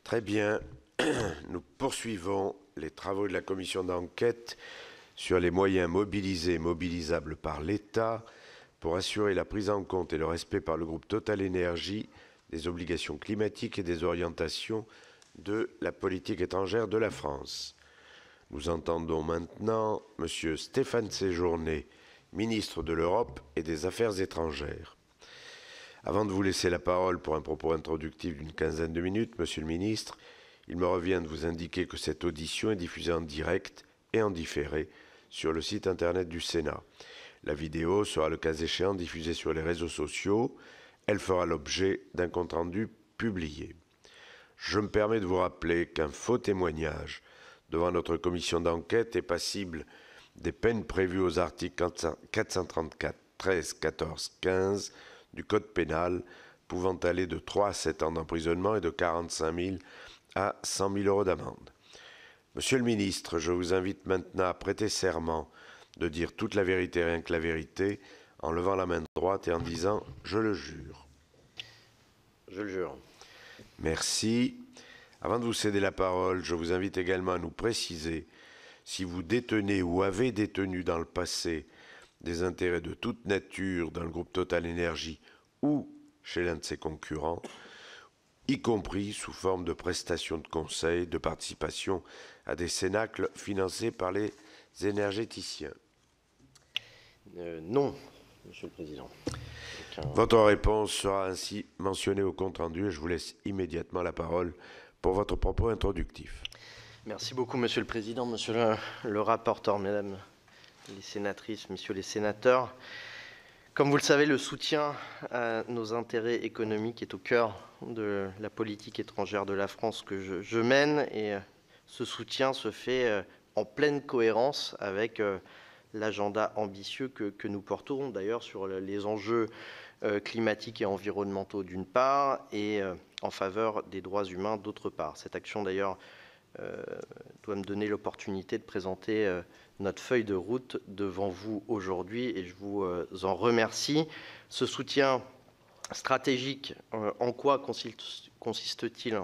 Très bien. Nous poursuivons les travaux de la commission d'enquête sur les moyens mobilisés et mobilisables par l'État pour assurer la prise en compte et le respect par le groupe Total Énergie des obligations climatiques et des orientations de la politique étrangère de la France. Nous entendons maintenant M. Stéphane Séjourné, ministre de l'Europe et des Affaires étrangères. Avant de vous laisser la parole pour un propos introductif d'une quinzaine de minutes, Monsieur le ministre, il me revient de vous indiquer que cette audition est diffusée en direct et en différé sur le site internet du Sénat. La vidéo sera le cas échéant diffusée sur les réseaux sociaux. Elle fera l'objet d'un compte-rendu publié. Je me permets de vous rappeler qu'un faux témoignage devant notre commission d'enquête est passible des peines prévues aux articles 434, 13, 14, 15 du Code pénal, pouvant aller de 3 à 7 ans d'emprisonnement et de 45 000 à 100 000 euros d'amende. Monsieur le ministre, je vous invite maintenant à prêter serment de dire toute la vérité, rien que la vérité, en levant la main droite et en disant « Je le jure ». Je le jure. Merci. Avant de vous céder la parole, je vous invite également à nous préciser si vous détenez ou avez détenu dans le passé des intérêts de toute nature dans le groupe Total Énergie ou chez l'un de ses concurrents, y compris sous forme de prestations de conseil, de participation à des cénacles financés par les énergéticiens. Non, Monsieur le Président. Votre réponse sera ainsi mentionnée au compte-rendu et je vous laisse immédiatement la parole pour votre propos introductif. Merci beaucoup, Monsieur le Président, Monsieur le rapporteur, Mesdames les sénatrices, Messieurs les sénateurs. Comme vous le savez, le soutien à nos intérêts économiques est au cœur de la politique étrangère de la France que je mène, et ce soutien se fait en pleine cohérence avec l'agenda ambitieux que nous portons d'ailleurs sur les enjeux climatiques et environnementaux d'une part, et en faveur des droits humains d'autre part. Cette action d'ailleurs doit me donner l'opportunité de présenter notre feuille de route devant vous aujourd'hui, et je vous en remercie. Ce soutien stratégique, en quoi consiste-t-il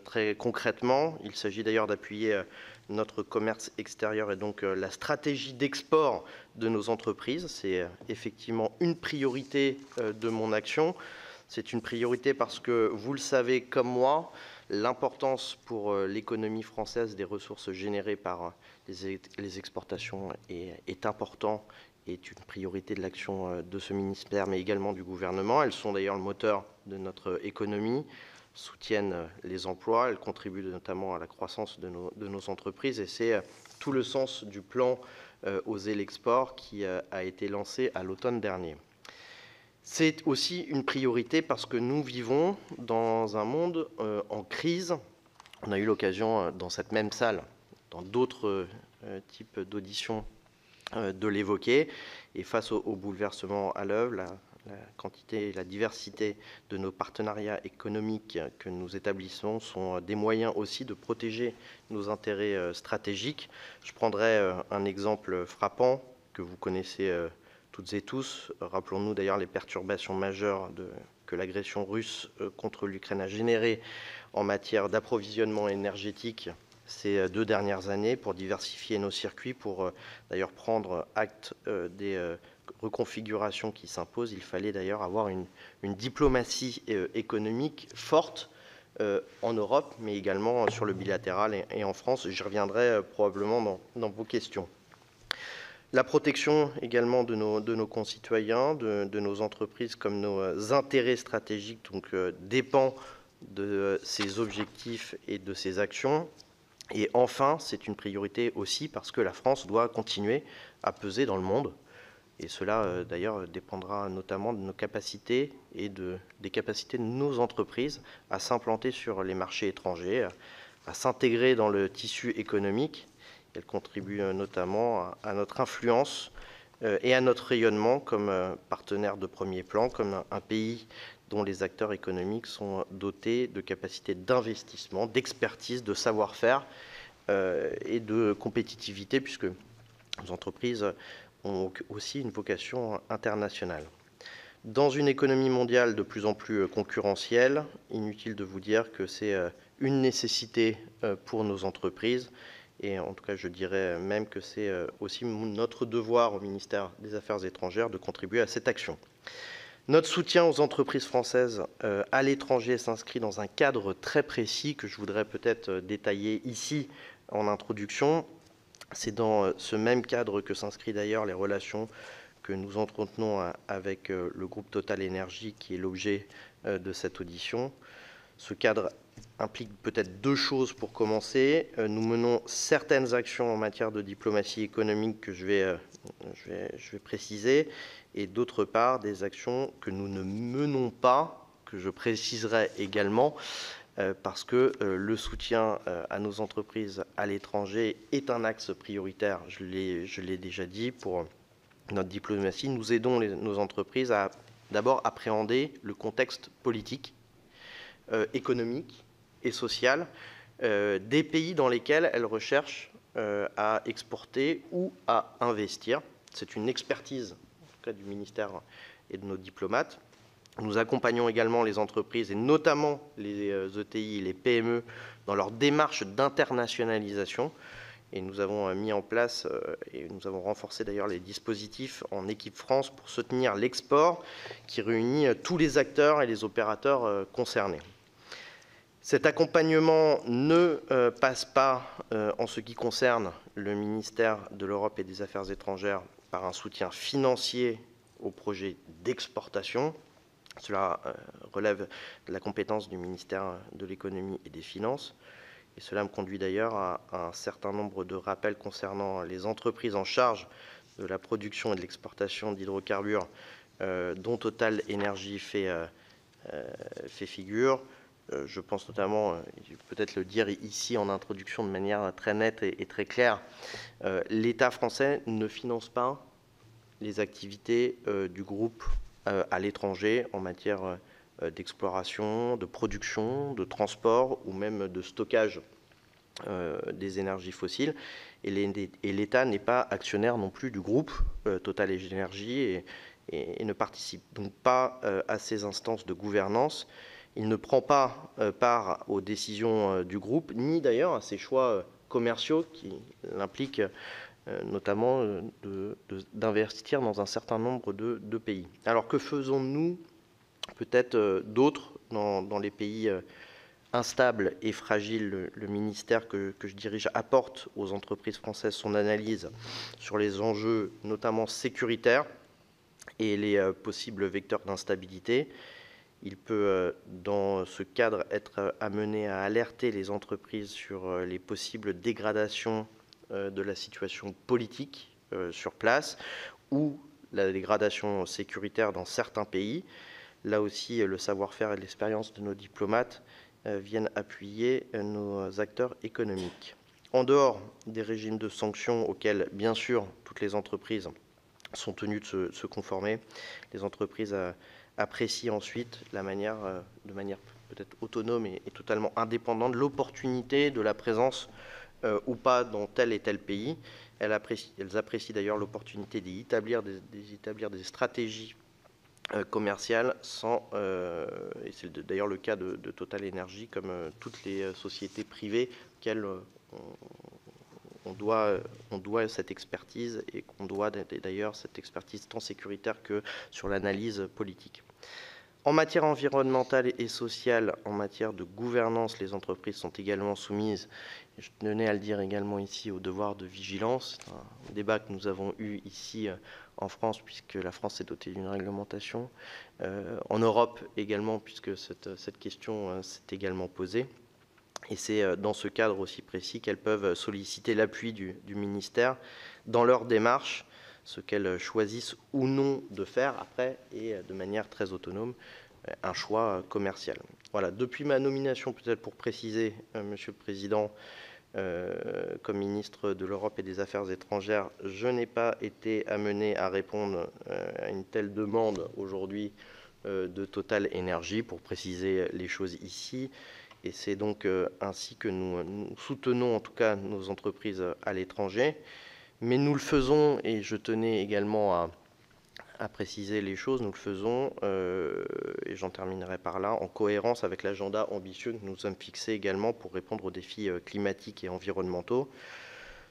très concrètement? Il s'agit d'ailleurs d'appuyer notre commerce extérieur et donc la stratégie d'export de nos entreprises. C'est effectivement une priorité de mon action. C'est une priorité parce que, vous le savez comme moi, l'importance pour l'économie française des ressources générées par les exportations est important, est une priorité de l'action de ce ministère, mais également du gouvernement. Elles sont d'ailleurs le moteur de notre économie, soutiennent les emplois, elles contribuent notamment à la croissance de nos entreprises, et c'est tout le sens du plan Oser l'export qui a été lancé à l'automne dernier. C'est aussi une priorité parce que nous vivons dans un monde en crise. On a eu l'occasion dans cette même salle, dans d'autres types d'auditions, de l'évoquer. Et face au bouleversement à l'œuvre, la quantité et la diversité de nos partenariats économiques que nous établissons sont des moyens aussi de protéger nos intérêts stratégiques. Je prendrai un exemple frappant que vous connaissez toutes et tous. Rappelons-nous d'ailleurs les perturbations majeures que l'agression russe contre l'Ukraine a générées en matière d'approvisionnement énergétique ces 2 dernières années, pour diversifier nos circuits, pour d'ailleurs prendre acte des reconfigurations qui s'imposent. Il fallait d'ailleurs avoir une diplomatie économique forte en Europe, mais également sur le bilatéral et en France. J'y reviendrai probablement dans vos questions. La protection également de nos concitoyens, de nos entreprises comme nos intérêts stratégiques, donc dépend de ces objectifs et de ces actions. Et enfin, c'est une priorité aussi parce que la France doit continuer à peser dans le monde. Et cela, d'ailleurs, dépendra notamment de nos capacités et des capacités de nos entreprises à s'implanter sur les marchés étrangers, à s'intégrer dans le tissu économique. Elle contribue notamment à notre influence et à notre rayonnement comme partenaire de premier plan, comme un pays dont les acteurs économiques sont dotés de capacités d'investissement, d'expertise, de savoir-faire et de compétitivité, puisque nos entreprises ont aussi une vocation internationale. Dans une économie mondiale de plus en plus concurrentielle, inutile de vous dire que c'est une nécessité pour nos entreprises. Et en tout cas, je dirais même que c'est aussi notre devoir au ministère des Affaires étrangères de contribuer à cette action. Notre soutien aux entreprises françaises à l'étranger s'inscrit dans un cadre très précis que je voudrais peut-être détailler ici en introduction. C'est dans ce même cadre que s'inscrivent d'ailleurs les relations que nous entretenons avec le groupe Total Énergie, qui est l'objet de cette audition. Ce cadre implique peut-être deux choses pour commencer. Nous menons certaines actions en matière de diplomatie économique que je vais préciser, et d'autre part des actions que nous ne menons pas, que je préciserai également, parce que le soutien à nos entreprises à l'étranger est un axe prioritaire, je l'ai déjà dit, pour notre diplomatie. Nous aidons nos entreprises à d'abord appréhender le contexte politique, économique et social des pays dans lesquels elles recherchent à exporter ou à investir. C'est une expertise, en tout cas du ministère et de nos diplomates. Nous accompagnons également les entreprises, et notamment les ETI et les PME, dans leur démarche d'internationalisation. Et nous avons mis en place, et nous avons renforcé d'ailleurs les dispositifs en équipe France pour soutenir l'export, qui réunit tous les acteurs et les opérateurs concernés. Cet accompagnement ne passe pas, en ce qui concerne le ministère de l'Europe et des Affaires étrangères, par un soutien financier aux projets d'exportation. Cela relève de la compétence du ministère de l'Économie et des Finances. Et cela me conduit d'ailleurs à un certain nombre de rappels concernant les entreprises en charge de la production et de l'exportation d'hydrocarbures dont Total Énergie fait figure. Je pense notamment, peut-être le dire ici en introduction de manière très nette et très claire, l'État français ne finance pas les activités du groupe à l'étranger en matière d'exploration, de production, de transport ou même de stockage des énergies fossiles. Et l'État n'est pas actionnaire non plus du groupe Total Énergie et ne participe donc pas à ces instances de gouvernance. Il ne prend pas part aux décisions du groupe, ni d'ailleurs à ses choix commerciaux qui l'impliquent notamment d'investir dans un certain nombre de pays. Alors que faisons-nous peut-être d'autres dans les pays instables et fragiles? Le ministère que je dirige apporte aux entreprises françaises son analyse sur les enjeux notamment sécuritaires et les possibles vecteurs d'instabilité. Il peut, dans ce cadre, être amené à alerter les entreprises sur les possibles dégradations de la situation politique sur place ou la dégradation sécuritaire dans certains pays. Là aussi, le savoir-faire et l'expérience de nos diplomates viennent appuyer nos acteurs économiques. En dehors des régimes de sanctions auxquels, bien sûr, toutes les entreprises sont tenues de se conformer, les entreprises apprécient ensuite de manière peut-être autonome et totalement indépendante l'opportunité de la présence ou pas dans tel et tel pays. Elles apprécient d'ailleurs l'opportunité d'établir des stratégies commerciales et c'est d'ailleurs le cas de Total Énergie, comme toutes les sociétés privées auxquelles on doit cette expertise, et qu'on doit d'ailleurs cette expertise tant sécuritaire que sur l'analyse politique. En matière environnementale et sociale, en matière de gouvernance, les entreprises sont également soumises, et je tenais à le dire également ici, au devoir de vigilance. C'est un débat que nous avons eu ici en France, puisque la France s'est dotée d'une réglementation. En Europe également, puisque cette question s'est également posée. Et c'est dans ce cadre aussi précis qu'elles peuvent solliciter l'appui du ministère dans leur démarche, ce qu'elles choisissent ou non de faire après, et de manière très autonome, un choix commercial. Voilà, depuis ma nomination, peut-être pour préciser, Monsieur le Président, comme ministre de l'Europe et des Affaires étrangères, je n'ai pas été amené à répondre à une telle demande aujourd'hui de Total Énergie, pour préciser les choses ici. Et c'est donc ainsi que nous soutenons en tout cas nos entreprises à l'étranger. Mais nous le faisons, et je tenais également à préciser les choses, nous le faisons, et j'en terminerai par là, en cohérence avec l'agenda ambitieux que nous sommes fixés également pour répondre aux défis climatiques et environnementaux.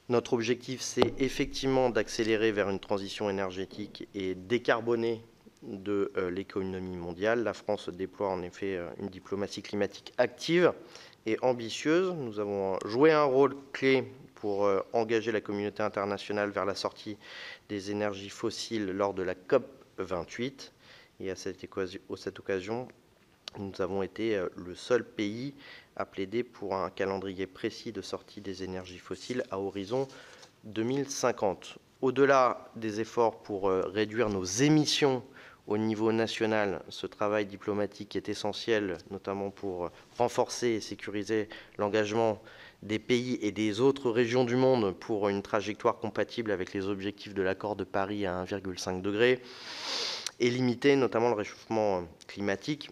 Notre objectif, c'est effectivement d'accélérer vers une transition énergétique et décarbonée de l'économie mondiale. La France déploie en effet une diplomatie climatique active et ambitieuse. Nous avons joué un rôle clé pour engager la communauté internationale vers la sortie des énergies fossiles lors de la COP28. Et à cette occasion, nous avons été le seul pays à plaider pour un calendrier précis de sortie des énergies fossiles à horizon 2050. Au-delà des efforts pour réduire nos émissions au niveau national, ce travail diplomatique est essentiel, notamment pour renforcer et sécuriser l'engagement des pays et des autres régions du monde pour une trajectoire compatible avec les objectifs de l'accord de Paris à 1,5 degré et limiter notamment le réchauffement climatique.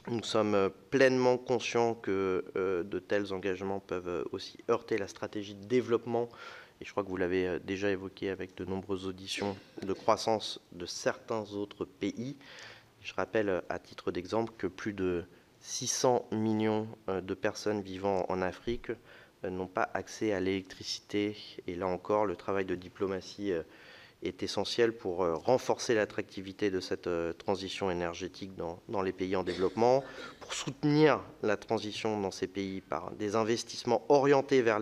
Nous sommes pleinement conscients que de tels engagements peuvent aussi heurter la stratégie de développement, et je crois que vous l'avez déjà évoqué avec de nombreuses auditions, de croissance de certains autres pays. Je rappelle à titre d'exemple que plus de 600 millions de personnes vivant en Afrique n'ont pas accès à l'électricité, et là encore, le travail de diplomatie est essentiel pour renforcer l'attractivité de cette transition énergétique dans les pays en développement, pour soutenir la transition dans ces pays par des investissements orientés vers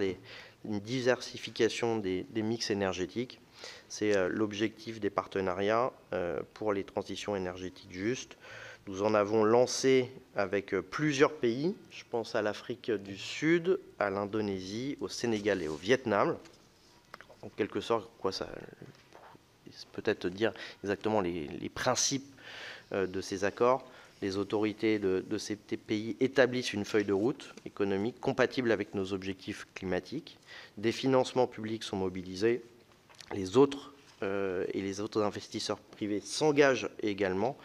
une diversification des mix énergétiques. C'est l'objectif des partenariats pour les transitions énergétiques justes. Nous en avons lancé avec plusieurs pays, je pense à l'Afrique du Sud, à l'Indonésie, au Sénégal et au Vietnam. En quelque sorte, quoi ça peut-être dire exactement les principes de ces accords. Les autorités de ces pays établissent une feuille de route économique compatible avec nos objectifs climatiques. Des financements publics sont mobilisés. Les autres investisseurs privés s'engagent également,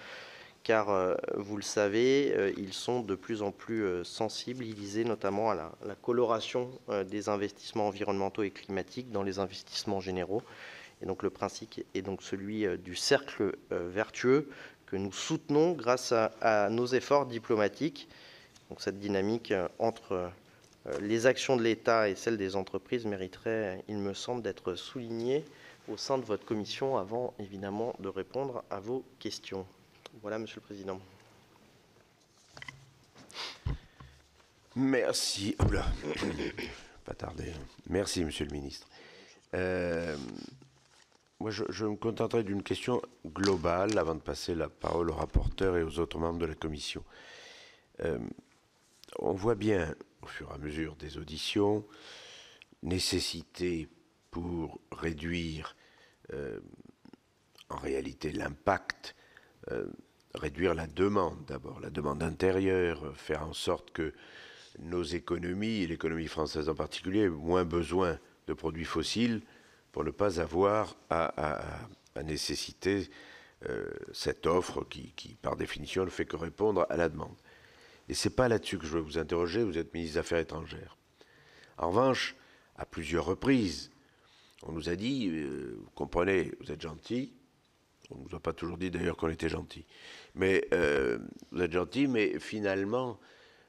car vous le savez, ils sont de plus en plus sensibilisés notamment à la coloration des investissements environnementaux et climatiques dans les investissements généraux. Et donc le principe est donc celui du cercle vertueux que nous soutenons grâce à nos efforts diplomatiques. Donc cette dynamique entre les actions de l'État et celles des entreprises mériterait, il me semble, d'être soulignée au sein de votre commission avant évidemment de répondre à vos questions. Voilà, Monsieur le Président. Merci. Oula, pas tarder. Merci, Monsieur le Ministre. Moi, je me contenterai d'une question globale avant de passer la parole au rapporteur et aux autres membres de la commission. On voit bien, au fur et à mesure des auditions, nécessité pour réduire en réalité l'impact, réduire la demande d'abord, la demande intérieure, faire en sorte que nos économies, et l'économie française en particulier, aient moins besoin de produits fossiles pour ne pas avoir à nécessiter cette offre qui, par définition, ne fait que répondre à la demande. Et ce n'est pas là-dessus que je veux vous interroger, vous êtes ministre des Affaires étrangères. En revanche, à plusieurs reprises, on nous a dit, vous comprenez, vous êtes gentil, on ne nous a pas toujours dit d'ailleurs qu'on était gentil, mais vous êtes gentil, mais finalement,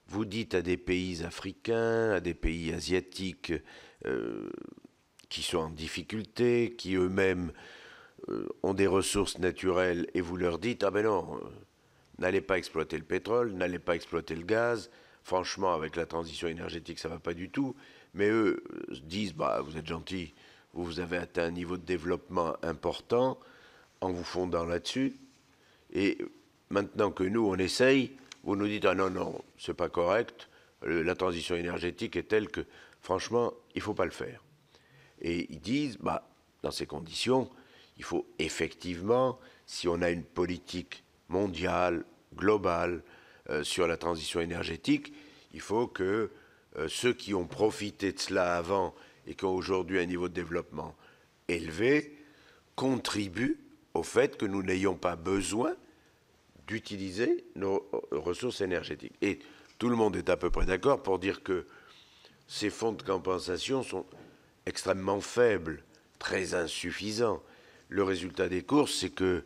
vous dites à des pays africains, à des pays asiatiques qui sont en difficulté, qui eux-mêmes ont des ressources naturelles, et vous leur dites, ah ben non, n'allez pas exploiter le pétrole, n'allez pas exploiter le gaz, franchement, avec la transition énergétique, ça ne va pas du tout, mais eux disent, bah, vous êtes gentils, vous avez atteint un niveau de développement important en vous fondant là-dessus, et maintenant que nous, on essaye, vous nous dites, ah non, non, c'est pas correct, la transition énergétique est telle que, franchement, il ne faut pas le faire. Et ils disent, bah, dans ces conditions, il faut effectivement, si on a une politique mondiale, globale, sur la transition énergétique, il faut que ceux qui ont profité de cela avant et qui ont aujourd'hui un niveau de développement élevé contribuent au fait que nous n'ayons pas besoin d'utiliser nos ressources énergétiques. Et tout le monde est à peu près d'accord pour dire que ces fonds de compensation sont extrêmement faibles, très insuffisants. Le résultat des courses, c'est que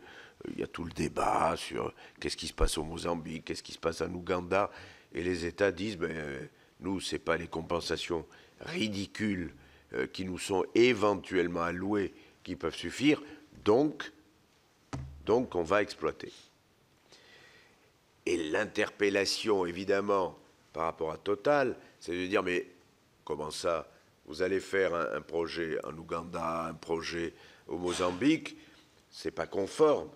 il y a tout le débat sur qu'est-ce qui se passe au Mozambique, qu'est-ce qui se passe en Ouganda, et les États disent, nous, ce n'est pas les compensations ridicules qui nous sont éventuellement allouées qui peuvent suffire, donc on va exploiter. Et l'interpellation, évidemment, par rapport à Total, c'est de dire, mais comment ça, vous allez faire un projet en Ouganda, un projet au Mozambique, c'est pas conforme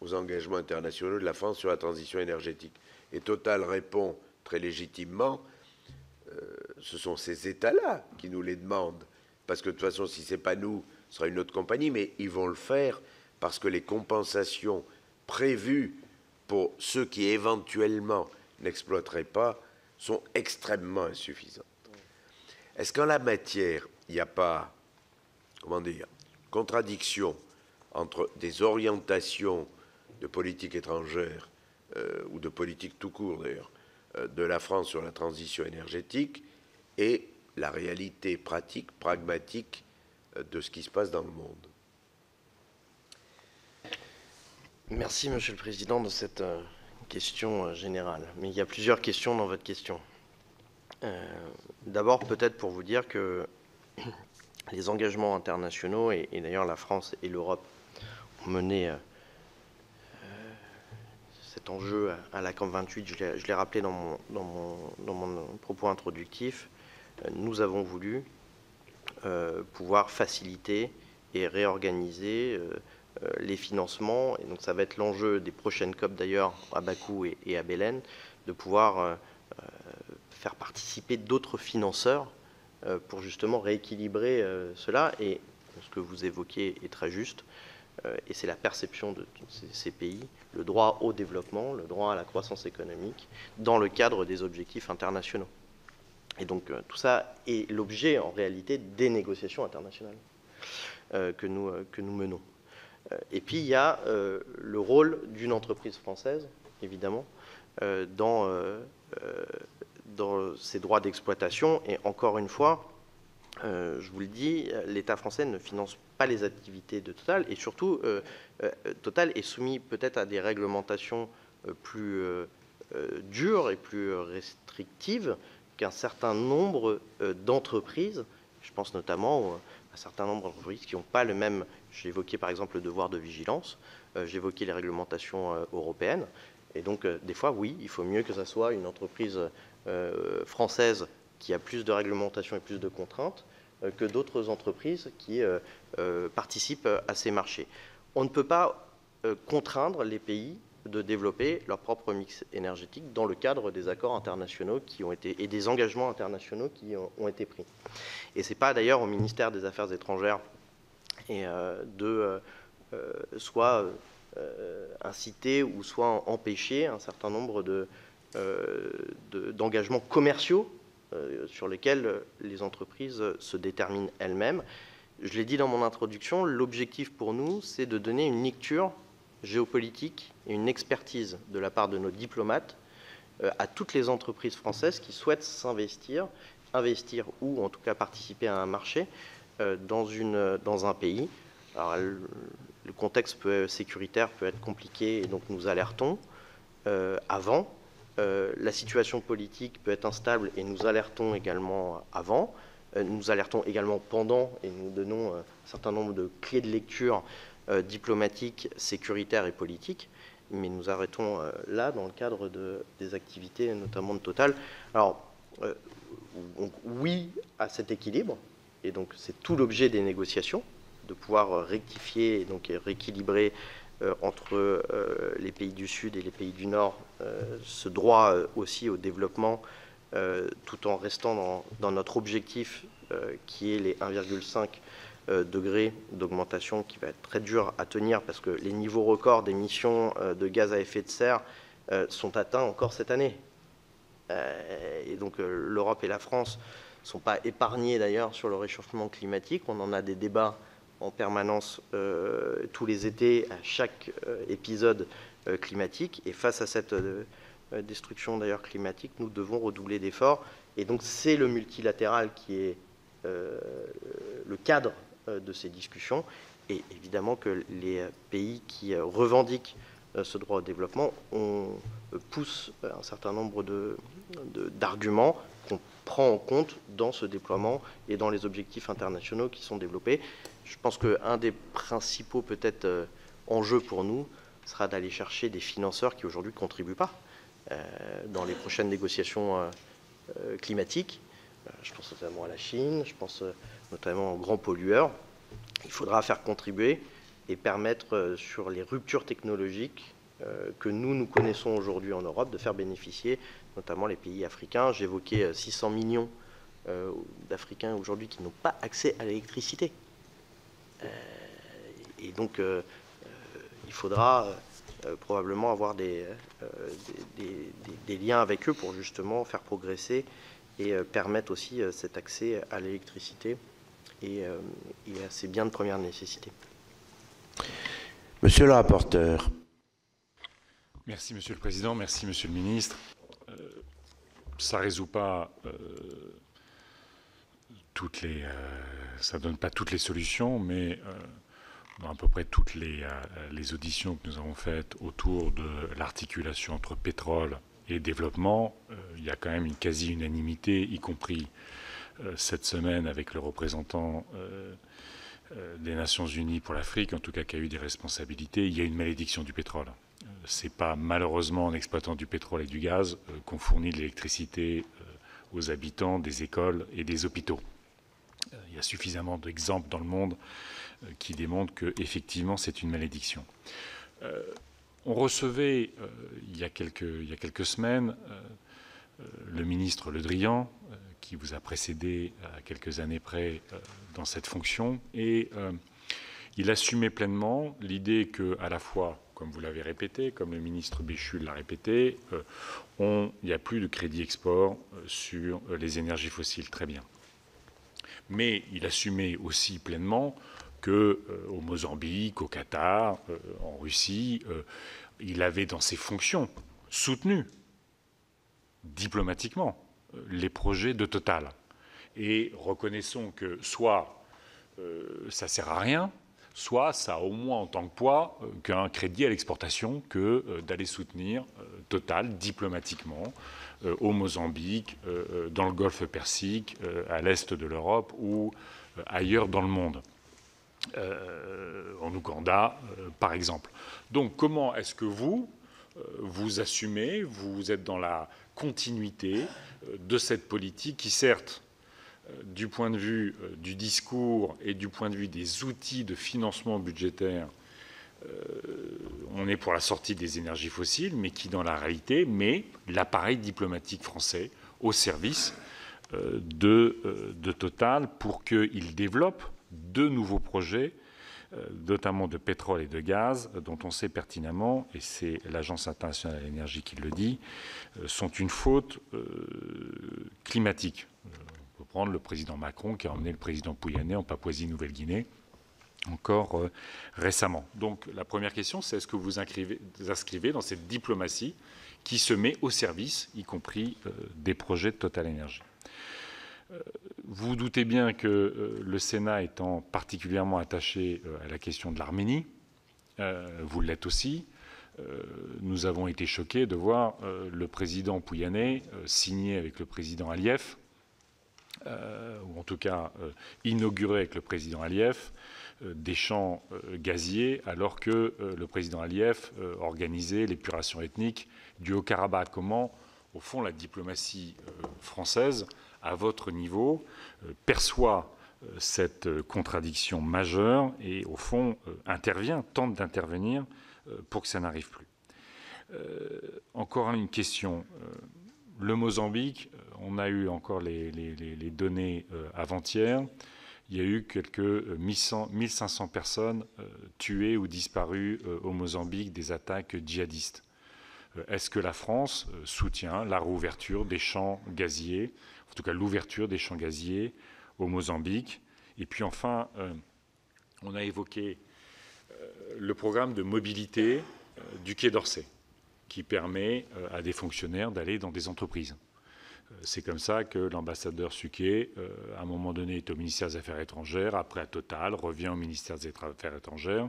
aux engagements internationaux de la France sur la transition énergétique. Et Total répond très légitimement, ce sont ces États-là qui nous les demandent, parce que de toute façon, si ce n'est pas nous, ce sera une autre compagnie, mais ils vont le faire parce que les compensations prévues pour ceux qui éventuellement n'exploiteraient pas sont extrêmement insuffisantes. Est-ce qu'en la matière, il n'y a pas, comment dire, contradiction entre des orientations de politique étrangère ou de politique tout court d'ailleurs de la France sur la transition énergétique et la réalité pratique, pragmatique de ce qui se passe dans le monde? Merci, Monsieur le Président, de cette question générale. Mais il y a plusieurs questions dans votre question. D'abord, peut-être pour vous dire que les engagements internationaux, et d'ailleurs la France et l'Europe ont mené cet enjeu à la COP28, je l'ai rappelé dans mon propos introductif, nous avons voulu pouvoir faciliter et réorganiser les financements, et donc ça va être l'enjeu des prochaines COP d'ailleurs à Bakou et à Belém, de pouvoir faire participer d'autres financeurs pour justement rééquilibrer cela. Et ce que vous évoquez est très juste, et c'est la perception de ces pays, le droit au développement, le droit à la croissance économique, dans le cadre des objectifs internationaux. Et donc tout ça est l'objet en réalité des négociations internationales que nous menons. Et puis il y a le rôle d'une entreprise française, évidemment, dans ces droits d'exploitation. Et encore une fois, je vous le dis, l'État français ne finance pas les activités de Total, et surtout, Total est soumis peut-être à des réglementations plus dures et plus restrictives qu'un certain nombre d'entreprises. Je pense notamment à un certain nombre d'entreprises qui n'ont pas le même. J'ai évoqué par exemple le devoir de vigilance, j'ai évoqué les réglementations européennes, et donc des fois, oui, il faut mieux que ça soit une entreprise française qui a plus de réglementations et plus de contraintes que d'autres entreprises qui participent à ces marchés. On ne peut pas contraindre les pays de développer leur propre mix énergétique dans le cadre des accords internationaux qui ont été, et des engagements internationaux qui ont été pris. Et ce n'est pas d'ailleurs au ministère des Affaires étrangères et de soit inciter ou soit empêcher un certain nombre d'engagements commerciaux sur lesquels les entreprises se déterminent elles-mêmes. Je l'ai dit dans mon introduction, l'objectif pour nous, c'est de donner une lecture géopolitique et une expertise de la part de nos diplomates à toutes les entreprises françaises qui souhaitent investir ou en tout cas participer à un marché dans un pays. Alors, le contexte sécuritaire peut être compliqué et donc nous alertons avant. La situation politique peut être instable et nous alertons également avant. Nous alertons également pendant et nous donnons un certain nombre de clés de lecture diplomatiques, sécuritaires et politiques. Mais nous arrêtons là dans le cadre des activités, notamment de Total. Alors, oui à cet équilibre, et donc c'est tout l'objet des négociations, de pouvoir rectifier et donc rééquilibrer entre les pays du Sud et les pays du Nord ce droit aussi au développement, tout en restant dans notre objectif qui est les 1,5 degrés d'augmentation, qui va être très dur à tenir parce que les niveaux records d'émissions de gaz à effet de serre sont atteints encore cette année. Et donc l'Europe et la France ne sont pas épargnés d'ailleurs sur le réchauffement climatique. On en a des débats en permanence tous les étés à chaque épisode climatique. Et face à cette destruction d'ailleurs climatique, nous devons redoubler d'efforts. Et donc c'est le multilatéral qui est le cadre de ces discussions. Et évidemment que les pays qui revendiquent ce droit au développement poussent un certain nombre d'arguments qu'on prend en compte dans ce déploiement et dans les objectifs internationaux qui sont développés. Je pense qu'un des principaux peut-être enjeux pour nous sera d'aller chercher des financeurs qui aujourd'hui ne contribuent pas dans les prochaines négociations climatiques. Je pense notamment à la Chine, je pense notamment aux grands pollueurs. Il faudra faire contribuer et permettre sur les ruptures technologiques que nous connaissons aujourd'hui en Europe, de faire bénéficier notamment les pays africains. J'évoquais 600 millions d'Africains aujourd'hui qui n'ont pas accès à l'électricité. Et donc, il faudra probablement avoir des liens avec eux pour justement faire progresser et permettre aussi cet accès à l'électricité et à ces biens de première nécessité. Monsieur le rapporteur. Merci Monsieur le Président, merci Monsieur le Ministre. Ça ne résout pas ça ne donne pas toutes les solutions, mais dans à peu près toutes les auditions que nous avons faites autour de l'articulation entre pétrole et développement, il y a quand même une quasi-unanimité, y compris cette semaine avec le représentant des Nations Unies pour l'Afrique, en tout cas qui a eu des responsabilités. Il y a une malédiction du pétrole. Ce n'est pas malheureusement en exploitant du pétrole et du gaz qu'on fournit de l'électricité aux habitants des écoles et des hôpitaux. Il y a suffisamment d'exemples dans le monde qui démontrent qu'effectivement c'est une malédiction. On recevait il y a quelques semaines le ministre Le Drian, qui vous a précédé à quelques années près dans cette fonction, et il assumait pleinement l'idée qu'à la fois, comme vous l'avez répété, comme le ministre Béchu l'a répété, il n'y a plus de crédit export sur les énergies fossiles. Très bien. Mais il assumait aussi pleinement qu'au Mozambique, au Qatar, en Russie, il avait dans ses fonctions soutenu diplomatiquement les projets de Total. Et reconnaissons que soit ça ne sert à rien, soit ça a au moins en tant que poids qu'un crédit à l'exportation que d'aller soutenir Total diplomatiquement au Mozambique, dans le Golfe Persique, à l'est de l'Europe ou ailleurs dans le monde. En Ouganda, par exemple. Donc comment est-ce que vous assumez, vous êtes dans la continuité de cette politique qui, certes, du point de vue du discours et du point de vue des outils de financement budgétaire, on est pour la sortie des énergies fossiles, mais qui, dans la réalité, met l'appareil diplomatique français au service de Total pour qu'il développe de nouveaux projets, notamment de pétrole et de gaz, dont on sait pertinemment, et c'est l'Agence internationale de l'énergie qui le dit, sont une faute climatique. On peut prendre le président Macron qui a emmené le président Pouyanné en Papouasie-Nouvelle-Guinée encore récemment. Donc la première question, c'est est-ce que vous inscrivez dans cette diplomatie qui se met au service, y compris des projets de Total Énergie. Vous doutez bien que le Sénat étant particulièrement attaché à la question de l'Arménie, vous l'êtes aussi, nous avons été choqués de voir le président Pouyanné signer avec le président Aliyev, ou en tout cas inaugurer avec le président Aliyev, des champs gaziers, alors que le président Aliyev organisait l'épuration ethnique du Haut-Karabakh. Comment, au fond, la diplomatie française, à votre niveau, perçoit cette contradiction majeure et, au fond, tente d'intervenir pour que ça n'arrive plus. Encore une question. Le Mozambique, on a eu encore les données avant-hier. Il y a eu quelques 1500 personnes tuées ou disparues au Mozambique des attaques djihadistes. Est-ce que la France soutient la réouverture des champs gaziers, en tout cas l'ouverture des champs gaziers au Mozambique? Et puis enfin, on a évoqué le programme de mobilité du Quai d'Orsay, qui permet à des fonctionnaires d'aller dans des entreprises. C'est comme ça que l'ambassadeur Suquet, à un moment donné, est au ministère des Affaires étrangères, après à Total, revient au ministère des Affaires étrangères.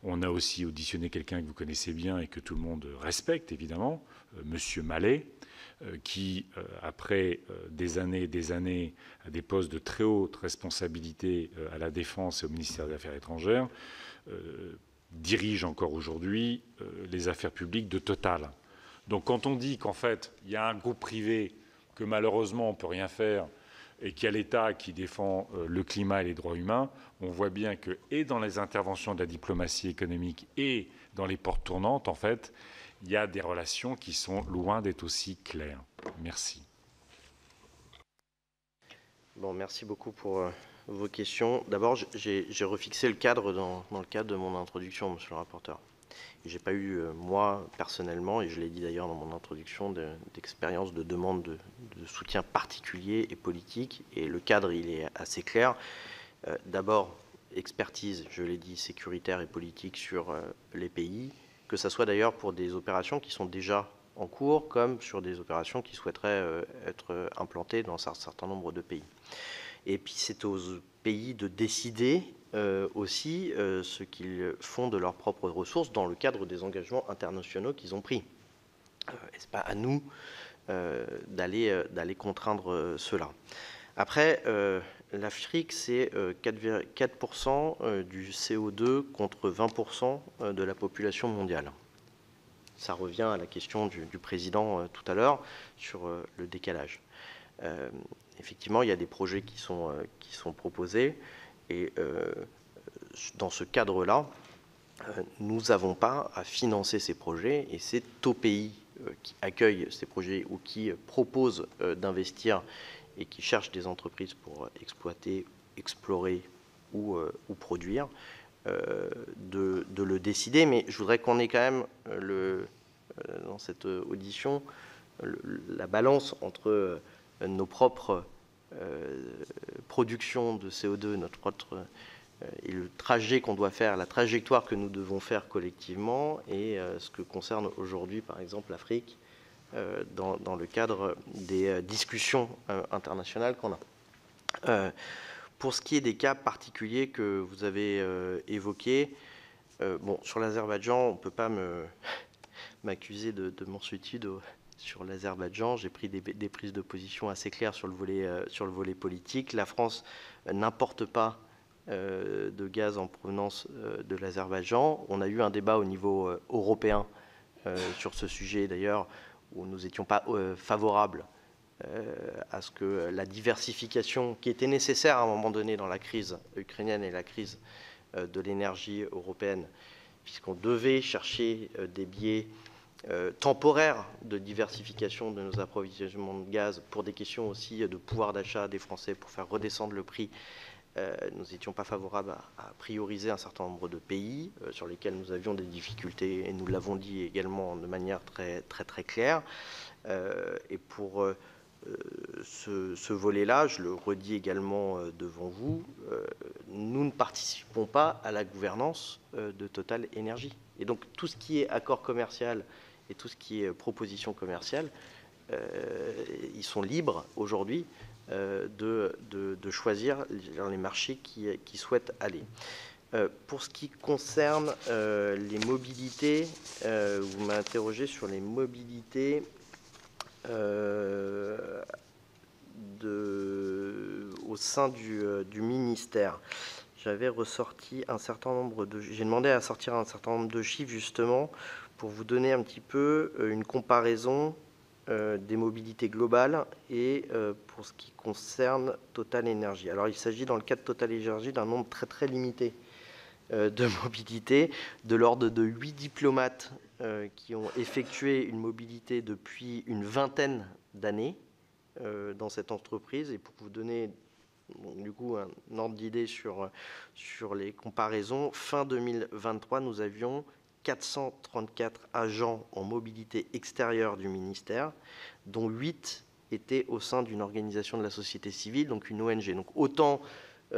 On a aussi auditionné quelqu'un que vous connaissez bien et que tout le monde respecte, évidemment, Monsieur Mallet, qui, après des années, à des postes de très haute responsabilité à la Défense et au ministère des Affaires étrangères, dirige encore aujourd'hui les affaires publiques de Total. Donc quand on dit qu'en fait, il y a un groupe privé que malheureusement on ne peut rien faire et qu'il y a l'État qui défend le climat et les droits humains, on voit bien que, et dans les interventions de la diplomatie économique et dans les portes tournantes, en fait, il y a des relations qui sont loin d'être aussi claires. Merci. Bon, merci beaucoup pour vos questions. D'abord, j'ai refixé le cadre dans le cadre de mon introduction, monsieur le rapporteur. Je n'ai pas eu, moi, personnellement, et je l'ai dit d'ailleurs dans mon introduction, d'expérience de demande de soutien particulier et politique. Et le cadre, il est assez clair. D'abord, expertise, je l'ai dit, sécuritaire et politique sur les pays, que ce soit d'ailleurs pour des opérations qui sont déjà en cours, comme sur des opérations qui souhaiteraient être implantées dans un certain nombre de pays. Et puis c'est aux pays de décider aussi ce qu'ils font de leurs propres ressources dans le cadre des engagements internationaux qu'ils ont pris. Et ce n'est pas à nous d'aller contraindre cela. Après, l'Afrique, c'est 4% du CO2 contre 20% de la population mondiale. Ça revient à la question du président tout à l'heure sur le décalage. Effectivement, il y a des projets qui sont proposés et dans ce cadre-là, nous n'avons pas à financer ces projets et c'est aux pays qui accueillent ces projets ou qui proposent d'investir et qui cherchent des entreprises pour exploiter, explorer ou produire, de le décider. Mais je voudrais qu'on ait quand même dans cette audition la balance entre nos propres productions de CO2, et le trajet qu'on doit faire, la trajectoire que nous devons faire collectivement et ce que concerne aujourd'hui, par exemple, l'Afrique dans le cadre des discussions internationales qu'on a. Pour ce qui est des cas particuliers que vous avez évoqués, bon, sur l'Azerbaïdjan, on ne peut pas m'accuser de mansuétude sur l'Azerbaïdjan. J'ai pris des prises de position assez claires sur le volet politique. La France n'importe pas de gaz en provenance de l'Azerbaïdjan. On a eu un débat au niveau européen sur ce sujet, d'ailleurs, où nous n'étions pas favorables à ce que la diversification qui était nécessaire à un moment donné dans la crise ukrainienne et la crise de l'énergie européenne, puisqu'on devait chercher des biais temporaires de diversification de nos approvisionnements de gaz pour des questions aussi de pouvoir d'achat des Français pour faire redescendre le prix. Nous n'étions pas favorables à prioriser un certain nombre de pays sur lesquels nous avions des difficultés et nous l'avons dit également de manière très claire. Et pour ce volet-là, je le redis également devant vous, nous ne participons pas à la gouvernance de Total Énergie. Et donc tout ce qui est accord commercial et tout ce qui est proposition commerciale, ils sont libres aujourd'hui de choisir dans les marchés qui souhaitent aller. Pour ce qui concerne les mobilités, vous m'avez interrogé sur les mobilités au sein du ministère. J'avais ressorti un certain nombre j'ai demandé à sortir un certain nombre de chiffres justement pour vous donner un petit peu une comparaison des mobilités globales et pour ce qui concerne Total Énergie. Alors il s'agit dans le cas de Total Énergie d'un nombre très limité de mobilités, de l'ordre de 8 diplomates qui ont effectué une mobilité depuis une vingtaine d'années dans cette entreprise. Et pour vous donner du coup un ordre d'idée sur les comparaisons, fin 2023, nous avions 434 agents en mobilité extérieure du ministère, dont 8 étaient au sein d'une organisation de la société civile, donc une ONG. Donc autant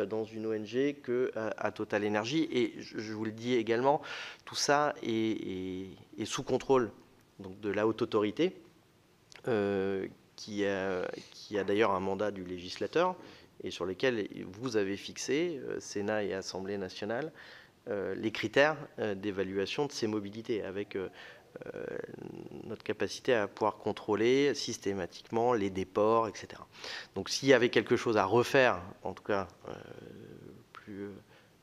dans une ONG qu'à Total Énergie. Et je vous le dis également, tout ça est sous contrôle donc, de la haute autorité qui a d'ailleurs un mandat du législateur et sur lesquels vous avez fixé, Sénat et Assemblée nationale, les critères d'évaluation de ces mobilités, avec notre capacité à pouvoir contrôler systématiquement les déports, etc. Donc s'il y avait quelque chose à refaire, en tout cas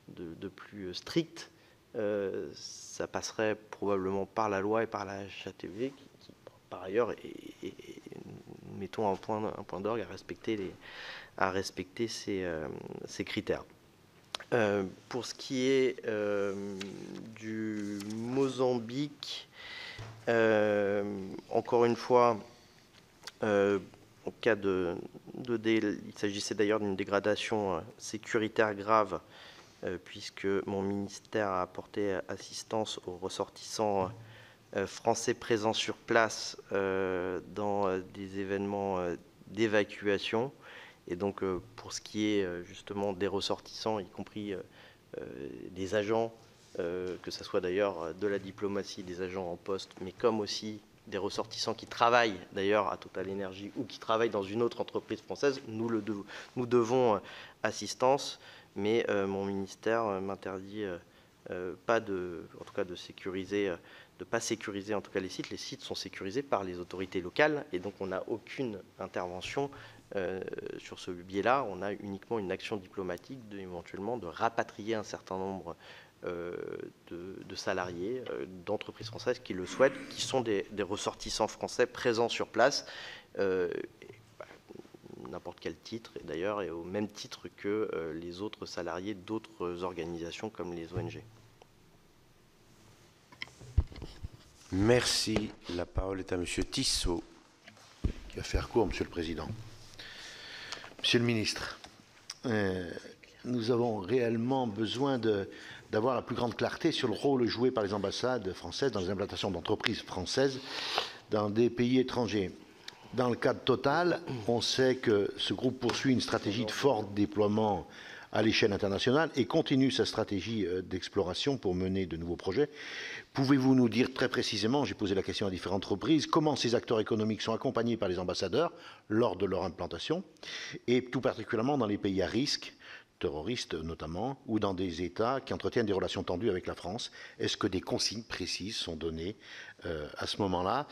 de plus strict, ça passerait probablement par la loi et par la HATVP, qui par ailleurs, mettons un point d'orgue à respecter ces critères. Pour ce qui est du Mozambique, encore une fois, en cas il s'agissait d'ailleurs d'une dégradation sécuritaire grave, puisque mon ministère a apporté assistance aux ressortissants français présents sur place dans des événements d'évacuation. Et donc, pour ce qui est justement des ressortissants, y compris des agents, que ce soit d'ailleurs de la diplomatie, des agents en poste, mais comme aussi des ressortissants qui travaillent d'ailleurs à Total Energy ou qui travaillent dans une autre entreprise française, nous devons assistance, mais mon ministère m'interdit pas en tout cas de pas sécuriser en tout cas les sites. Les sites sont sécurisés par les autorités locales et donc on n'a aucune intervention sur ce biais-là. On a uniquement une action diplomatique éventuellement de rapatrier un certain nombre de salariés d'entreprises françaises qui le souhaitent, qui sont des ressortissants français présents sur place, n'importe quel titre, et d'ailleurs et au même titre que les autres salariés d'autres organisations comme les ONG. Merci. La parole est à Monsieur Tissot. Qui va faire court, Monsieur le Président. Monsieur le Ministre, nous avons réellement besoin d'avoir la plus grande clarté sur le rôle joué par les ambassades françaises dans les implantations d'entreprises françaises dans des pays étrangers. Dans le cas de Total, on sait que ce groupe poursuit une stratégie de fort déploiement à l'échelle internationale et continue sa stratégie d'exploration pour mener de nouveaux projets. Pouvez-vous nous dire très précisément, j'ai posé la question à différentes reprises, comment ces acteurs économiques sont accompagnés par les ambassadeurs lors de leur implantation, et tout particulièrement dans les pays à risque, terroristes notamment, ou dans des États qui entretiennent des relations tendues avec la France? Est-ce que des consignes précises sont données à ce moment-là?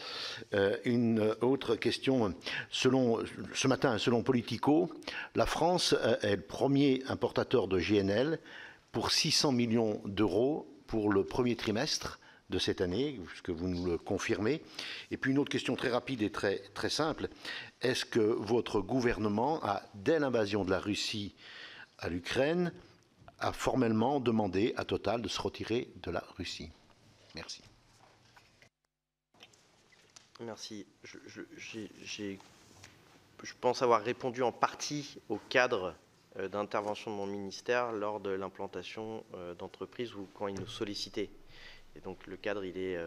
Une autre question, ce matin, selon Politico, la France est le premier importateur de GNL pour 600 millions d'euros pour le premier trimestre de cette année, puisque vous nous le confirmez. Et puis une autre question très rapide et très simple, est-ce que votre gouvernement a, dès l'invasion de la Russie à l'Ukraine, a formellement demandé à Total de se retirer de la Russie? Merci. Merci. Je pense avoir répondu en partie au cadre d'intervention de mon ministère lors de l'implantation d'entreprises ou quand ils nous sollicitaient. Et donc le cadre, il est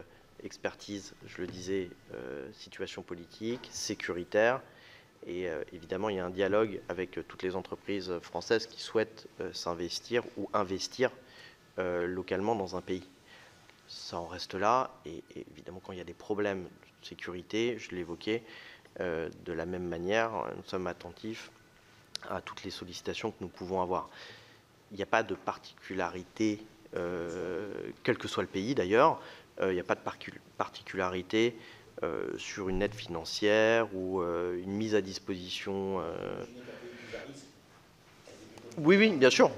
expertise, je le disais, situation politique, sécuritaire. Et évidemment, il y a un dialogue avec toutes les entreprises françaises qui souhaitent s'investir ou investir localement dans un pays. Ça en reste là. Et évidemment, quand il y a des problèmes de sécurité, je l'évoquais, de la même manière, nous sommes attentifs à toutes les sollicitations que nous pouvons avoir. Il n'y a pas de particularité, quel que soit le pays d'ailleurs, il n'y a pas de particularité sur une aide financière ou une mise à disposition. Oui, bien sûr.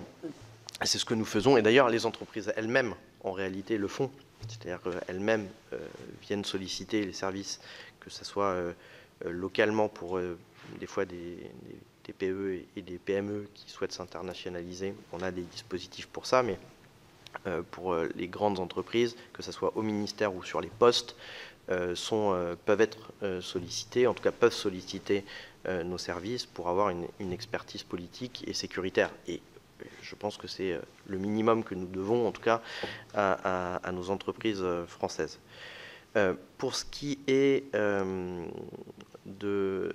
C'est ce que nous faisons. Et d'ailleurs, les entreprises elles-mêmes, en réalité, le font. C'est-à-dire qu'elles-mêmes viennent solliciter les services, que ce soit localement pour des fois des TPE et des PME qui souhaitent s'internationaliser. On a des dispositifs pour ça, mais pour les grandes entreprises, que ce soit au ministère ou sur les postes, peuvent être sollicités, en tout cas peuvent solliciter nos services pour avoir une expertise politique et sécuritaire. Et je pense que c'est le minimum que nous devons, en tout cas, à nos entreprises françaises. Pour ce qui est de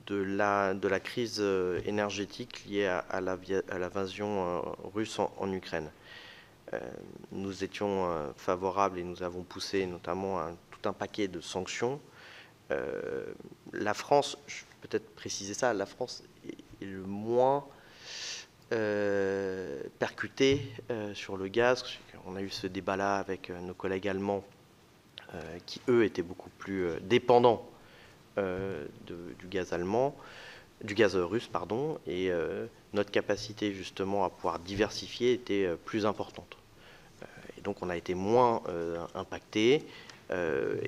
la crise énergétique liée à l'invasion russe en Ukraine, nous étions favorables et nous avons poussé notamment tout un paquet de sanctions. La France, peut-être préciser ça, la France est le moins percuté sur le gaz. On a eu ce débat-là avec nos collègues allemands qui, eux, étaient beaucoup plus dépendants du gaz allemand, du gaz russe, pardon, et notre capacité justement à pouvoir diversifier était plus importante. Et donc on a été moins impacté.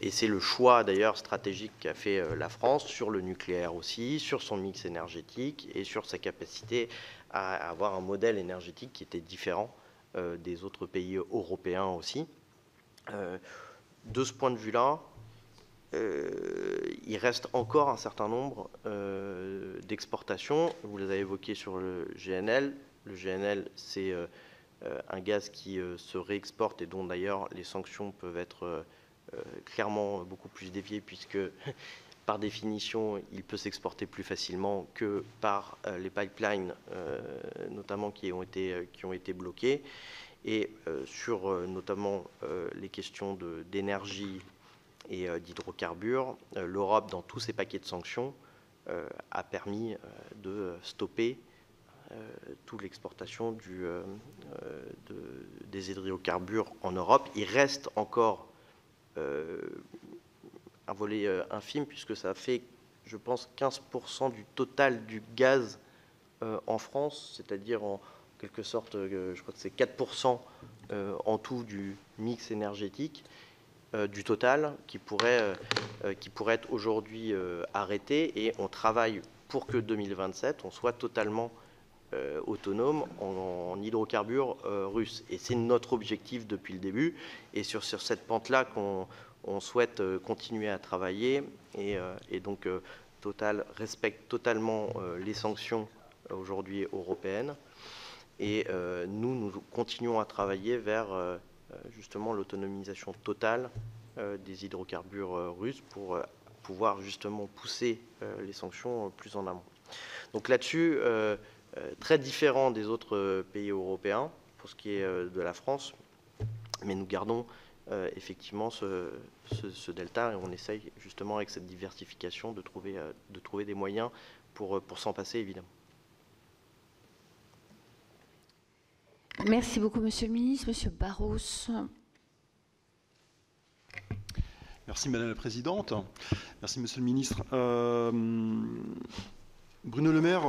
Et c'est le choix d'ailleurs stratégique qu'a fait la France sur le nucléaire aussi, sur son mix énergétique et sur sa capacité à avoir un modèle énergétique qui était différent des autres pays européens aussi. De ce point de vue-là, il reste encore un certain nombre d'exportations. Vous les avez évoquées sur le GNL. Le GNL, c'est un gaz qui se réexporte et dont d'ailleurs les sanctions peuvent être clairement beaucoup plus déviées puisque par définition il peut s'exporter plus facilement que par les pipelines notamment qui ont été bloqués et sur notamment les questions d'énergie et d'hydrocarbures, l'Europe dans tous ses paquets de sanctions a permis de stopper toute l'exportation des hydrocarbures en Europe. Il reste encore un volet infime puisque ça fait, je pense, 15% du total du gaz en France, c'est-à-dire en quelque sorte, je crois que c'est 4% en tout du mix énergétique du total qui pourrait être aujourd'hui arrêté, et on travaille pour que 2027, on soit totalement autonome en hydrocarbures russes. Et c'est notre objectif depuis le début. Et sur cette pente-là qu'on souhaite continuer à travailler. Et donc Total respecte totalement les sanctions aujourd'hui européennes. Et nous continuons à travailler vers justement l'autonomisation totale des hydrocarbures russes pour pouvoir justement pousser les sanctions plus en amont. Donc là-dessus, très différent des autres pays européens pour ce qui est de la France, mais nous gardons effectivement ce delta et on essaye justement avec cette diversification de trouver des moyens pour s'en passer évidemment. Merci beaucoup, Monsieur le Ministre. Monsieur Barros. Merci, Madame la Présidente. Merci, Monsieur le Ministre. Bruno Le Maire,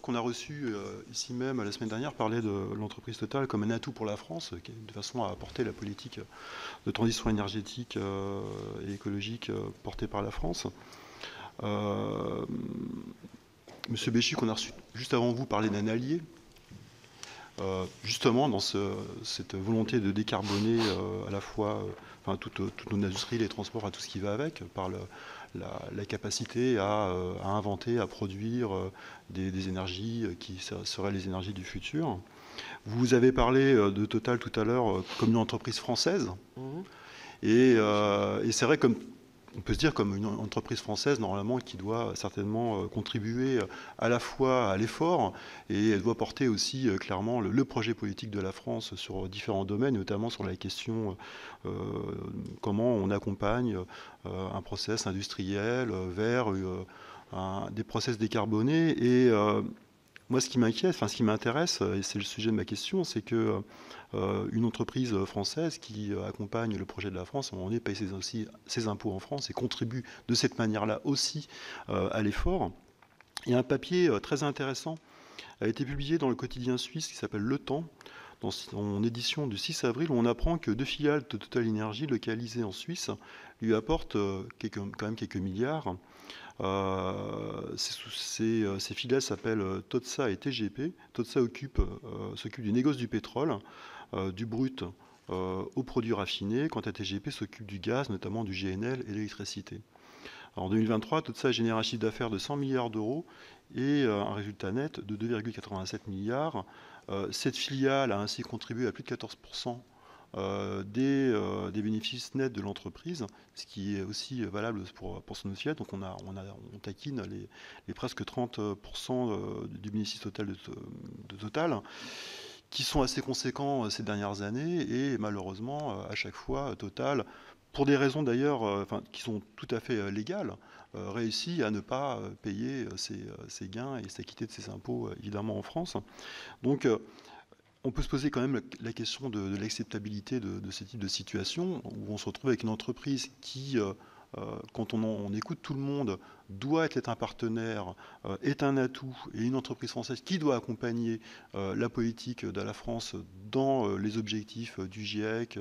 qu'on a reçu ici même la semaine dernière, parlait de l'entreprise Total comme un atout pour la France, de façon à apporter la politique de transition énergétique et écologique portée par la France. Monsieur Béchu, qu'on a reçu juste avant vous, parlait d'un allié. Justement dans cette volonté de décarboner à la fois toutes nos industries, les transports, tout ce qui va avec, par la capacité à inventer, à produire des énergies qui seraient les énergies du futur. Vous avez parlé de Total tout à l'heure comme une entreprise française. Et c'est vrai, comme on peut se dire comme une entreprise française normalement qui doit certainement contribuer à la fois à l'effort et elle doit porter aussi clairement le projet politique de la France sur différents domaines, notamment sur la question comment on accompagne un process industriel vers des process décarbonés. Et moi, ce qui m'inquiète, ce qui m'intéresse, et c'est le sujet de ma question, c'est que une entreprise française qui accompagne le projet de la France, à un moment donné, paye ses impôts en France et contribue de cette manière-là aussi à l'effort. Il y a un papier très intéressant a été publié dans le quotidien suisse qui s'appelle Le Temps, dans son édition du 6 avril, où on apprend que 2 filiales de Total Energy localisées en Suisse lui apportent quand même quelques milliards. Ces filiales s'appellent TOTSA et TGP. TOTSA s'occupe du négoce du pétrole, du brut aux produits raffinés, quant à TGP s'occupe du gaz, notamment du GNL et de l'électricité. En 2023, TOTSA a généré un chiffre d'affaires de 100 milliards d'euros et un résultat net de 2,87 milliards. Cette filiale a ainsi contribué à plus de 14% des bénéfices nets de l'entreprise, ce qui est aussi valable pour son filiale. Donc on taquine les presque 30% du bénéfice total de Total, qui sont assez conséquents ces dernières années, et malheureusement à chaque fois Total pour des raisons d'ailleurs qui sont tout à fait légales, réussit à ne pas payer ses gains et s'acquitter de ses impôts, évidemment, en France. Donc, on peut se poser quand même la question de l'acceptabilité de ce type de situation, où on se retrouve avec une entreprise qui, quand on écoute tout le monde, doit être un partenaire, est un atout, et une entreprise française qui doit accompagner la politique de la France dans les objectifs du GIEC,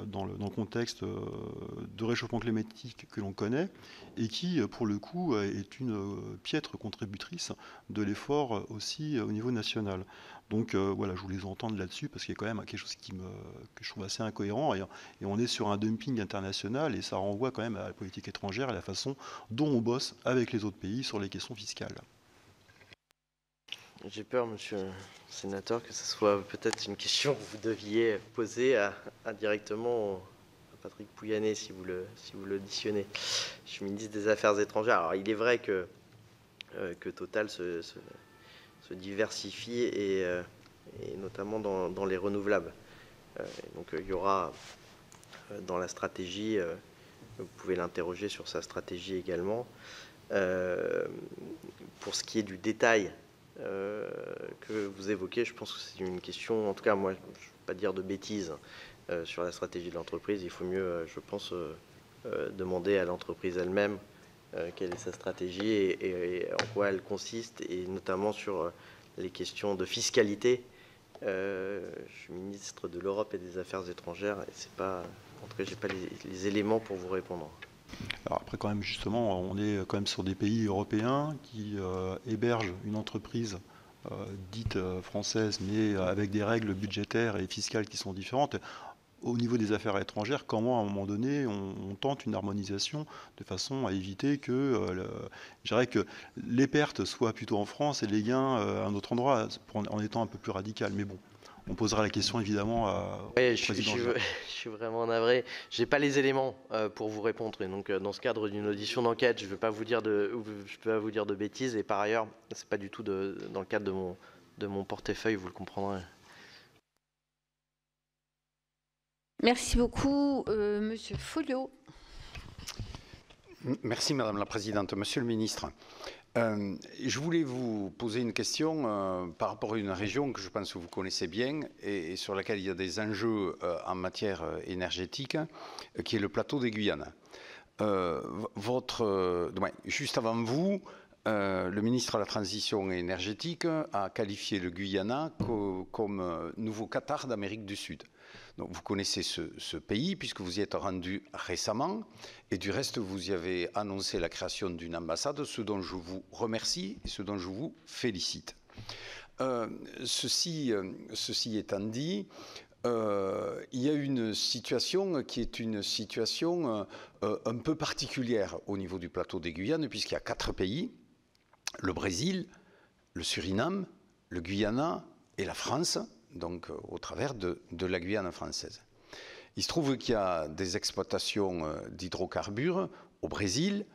dans le contexte de réchauffement climatique que l'on connaît, et qui, pour le coup, est une piètre contributrice de l'effort aussi au niveau national. Donc voilà, je voulais vous entendre là-dessus, parce qu'il y a quand même quelque chose que je trouve assez incohérent, et on est sur un dumping international, et ça renvoie quand même à la politique étrangère et à la façon dont on bosse avec les autres pays sur les questions fiscales. J'ai peur, monsieur le sénateur, que ce soit peut-être une question que vous deviez poser directement à Patrick Pouyanné, si vous l'auditionnez. Je suis ministre des Affaires étrangères. Alors, il est vrai que Total se diversifie, et notamment dans les renouvelables. Donc, il y aura dans la stratégie, vous pouvez l'interroger sur sa stratégie également. Pour ce qui est du détail que vous évoquez, je pense que c'est une question, en tout cas moi je ne vais pas dire de bêtises sur la stratégie de l'entreprise. Il faut mieux, je pense, demander à l'entreprise elle-même quelle est sa stratégie et en quoi elle consiste, et notamment sur les questions de fiscalité. Je suis ministre de l'Europe et des Affaires étrangères, et c'est pas, en tout cas j'ai pas les éléments pour vous répondre. Alors après, quand même, justement, on est quand même sur des pays européens qui hébergent une entreprise dite française, mais avec des règles budgétaires et fiscales qui sont différentes. Au niveau des affaires étrangères, comment à un moment donné on tente une harmonisation de façon à éviter que, je dirais que les pertes soient plutôt en France et les gains à un autre endroit, en étant un peu plus radical. Mais bon, on posera la question évidemment au président. Je suis vraiment navré. Je n'ai pas les éléments pour vous répondre. Et donc, dans ce cadre d'une audition d'enquête, je ne peux pas vous dire de bêtises. Et par ailleurs, ce n'est pas du tout dans le cadre de mon portefeuille, vous le comprendrez. Merci beaucoup, Monsieur Folliot. Merci Madame la Présidente. Monsieur le Ministre, je voulais vous poser une question par rapport à une région que je pense que vous connaissez bien et sur laquelle il y a des enjeux en matière énergétique, qui est le plateau des Guyanes. Juste avant vous, le ministre de la Transition énergétique a qualifié le Guyana comme nouveau Qatar d'Amérique du Sud. Donc vous connaissez ce pays puisque vous y êtes rendu récemment, et du reste vous y avez annoncé la création d'une ambassade, ce dont je vous remercie et ce dont je vous félicite. Ceci étant dit, il y a une situation qui est une situation un peu particulière au niveau du plateau des Guyanes, puisqu'il y a 4 pays, le Brésil, le Suriname, le Guyana et la France, donc au travers de la Guyane française. Il se trouve qu'il y a des exploitations d'hydrocarbures au Brésil,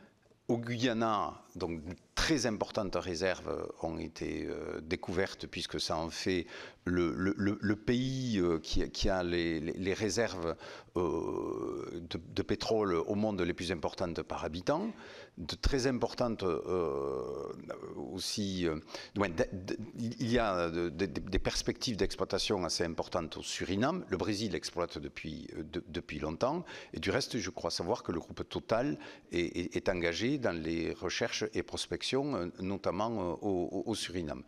au Guyana, donc très importantes réserves ont été découvertes, puisque ça en fait le pays qui a les réserves de pétrole au monde les plus importantes par habitant, de très importantes aussi. Il y a des perspectives d'exploitation assez importantes au Suriname. Le Brésil exploite depuis longtemps, et du reste, je crois savoir que le groupe Total est engagé dans les recherches et prospections, notamment au Suriname.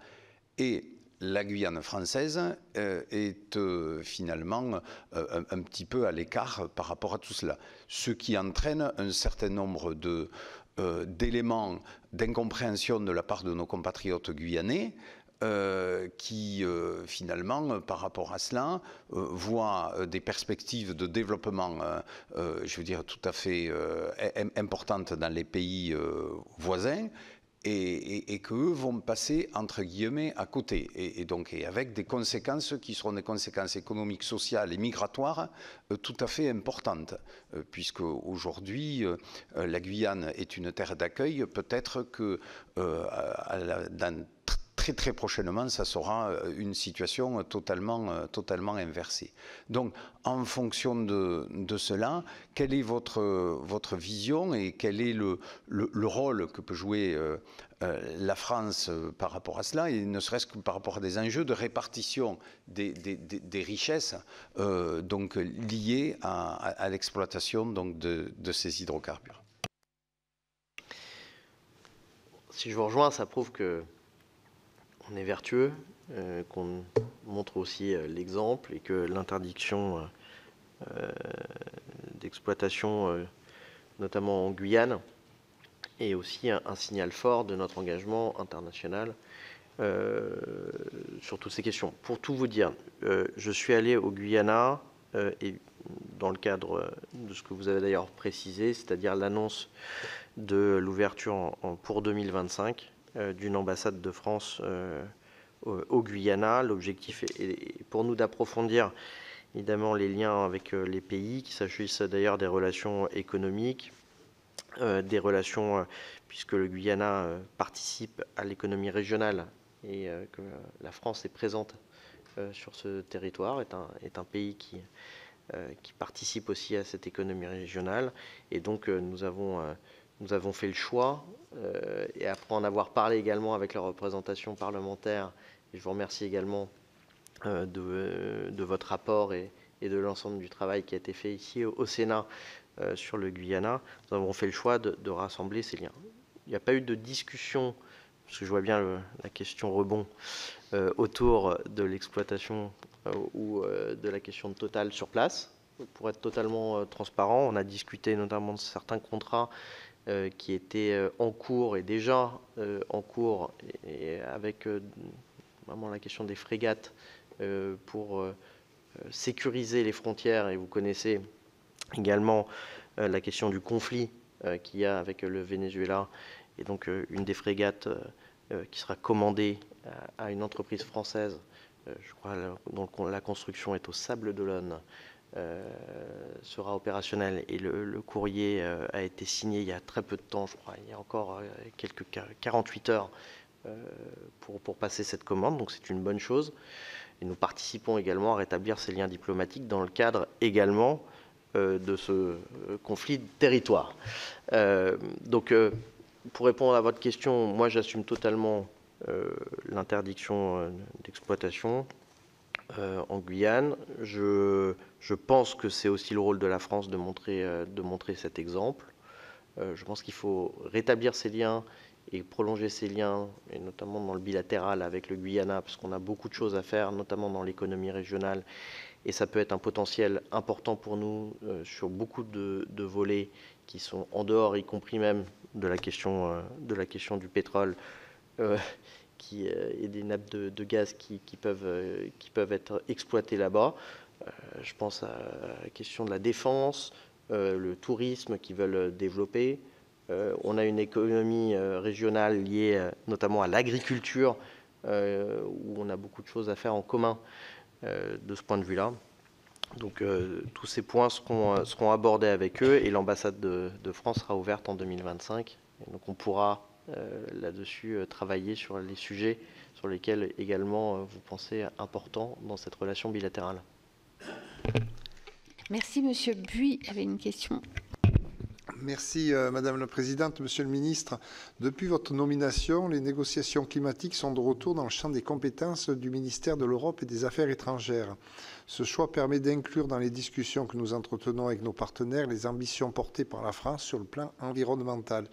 Et la Guyane française est finalement un petit peu à l'écart par rapport à tout cela, ce qui entraîne un certain nombre d'éléments d'incompréhension de la part de nos compatriotes guyanais, qui finalement, par rapport à cela, voient des perspectives de développement, je veux dire, tout à fait importantes dans les pays voisins, et qu'eux vont passer, entre guillemets, à côté, et donc avec des conséquences qui seront des conséquences économiques, sociales et migratoires tout à fait importantes, puisque aujourd'hui la Guyane est une terre d'accueil. Peut-être que dans très très prochainement, ça sera une situation totalement inversée. Donc, en fonction de cela, quelle est votre vision et quel est le rôle que peut jouer la France par rapport à cela, et ne serait-ce que par rapport à des enjeux de répartition des richesses donc liées à l'exploitation donc de ces hydrocarbures. Si je vous rejoins, ça prouve que on est vertueux, qu'on montre aussi l'exemple et que l'interdiction d'exploitation, notamment en Guyane, est aussi un signal fort de notre engagement international sur toutes ces questions. Pour tout vous dire, je suis allé au Guyana et dans le cadre de ce que vous avez d'ailleurs précisé, c'est-à-dire l'annonce de l'ouverture pour 2025 d'une ambassade de France au Guyana. L'objectif est pour nous d'approfondir évidemment les liens avec les pays, qu'il s'agisse d'ailleurs des relations économiques, des relations, puisque le Guyana participe à l'économie régionale et que la France est présente sur ce territoire, est un pays qui participe aussi à cette économie régionale. Et donc nous avons fait le choix, et après en avoir parlé également avec la représentation parlementaire, et je vous remercie également de votre rapport et de l'ensemble du travail qui a été fait ici au Sénat sur le Guyana, nous avons fait le choix de rassembler ces liens. Il n'y a pas eu de discussion, parce que je vois bien la question rebond, autour de l'exploitation ou de la question de Total sur place. Pour être totalement transparent, on a discuté notamment de certains contrats qui étaient en cours et déjà en cours, et avec vraiment la question des frégates pour sécuriser les frontières. Et vous connaissez également la question du conflit qu'il y a avec le Venezuela, et donc une des frégates qui sera commandée à une entreprise française, je crois, dont la construction est au Sable d'Olonne, sera opérationnelle, et le courrier a été signé il y a très peu de temps, je crois, il y a encore quelques 48 heures pour passer cette commande, donc c'est une bonne chose. Et nous participons également à rétablir ces liens diplomatiques dans le cadre également de ce conflit de territoire. Donc, pour répondre à votre question, moi j'assume totalement l'interdiction d'exploitation en Guyane. Je pense que c'est aussi le rôle de la France de montrer cet exemple. Je pense qu'il faut rétablir ces liens et prolonger ces liens, et notamment dans le bilatéral avec le Guyana, parce qu'on a beaucoup de choses à faire, notamment dans l'économie régionale, et ça peut être un potentiel important pour nous sur beaucoup de volets qui sont en dehors, y compris même de la question du pétrole et des nappes de gaz qui peuvent être exploitées là-bas. Je pense à la question de la défense, le tourisme qu'ils veulent développer. On a une économie régionale liée notamment à l'agriculture, où on a beaucoup de choses à faire en commun de ce point de vue-là. Donc tous ces points seront abordés avec eux, et l'ambassade de France sera ouverte en 2025. Et donc on pourra là-dessus travailler sur les sujets sur lesquels également vous pensez importants dans cette relation bilatérale. Merci. Monsieur Buis avait une question. Merci Madame la Présidente. Monsieur le Ministre, depuis votre nomination, les négociations climatiques sont de retour dans le champ des compétences du ministère de l'Europe et des Affaires étrangères. Ce choix permet d'inclure dans les discussions que nous entretenons avec nos partenaires les ambitions portées par la France sur le plan environnemental.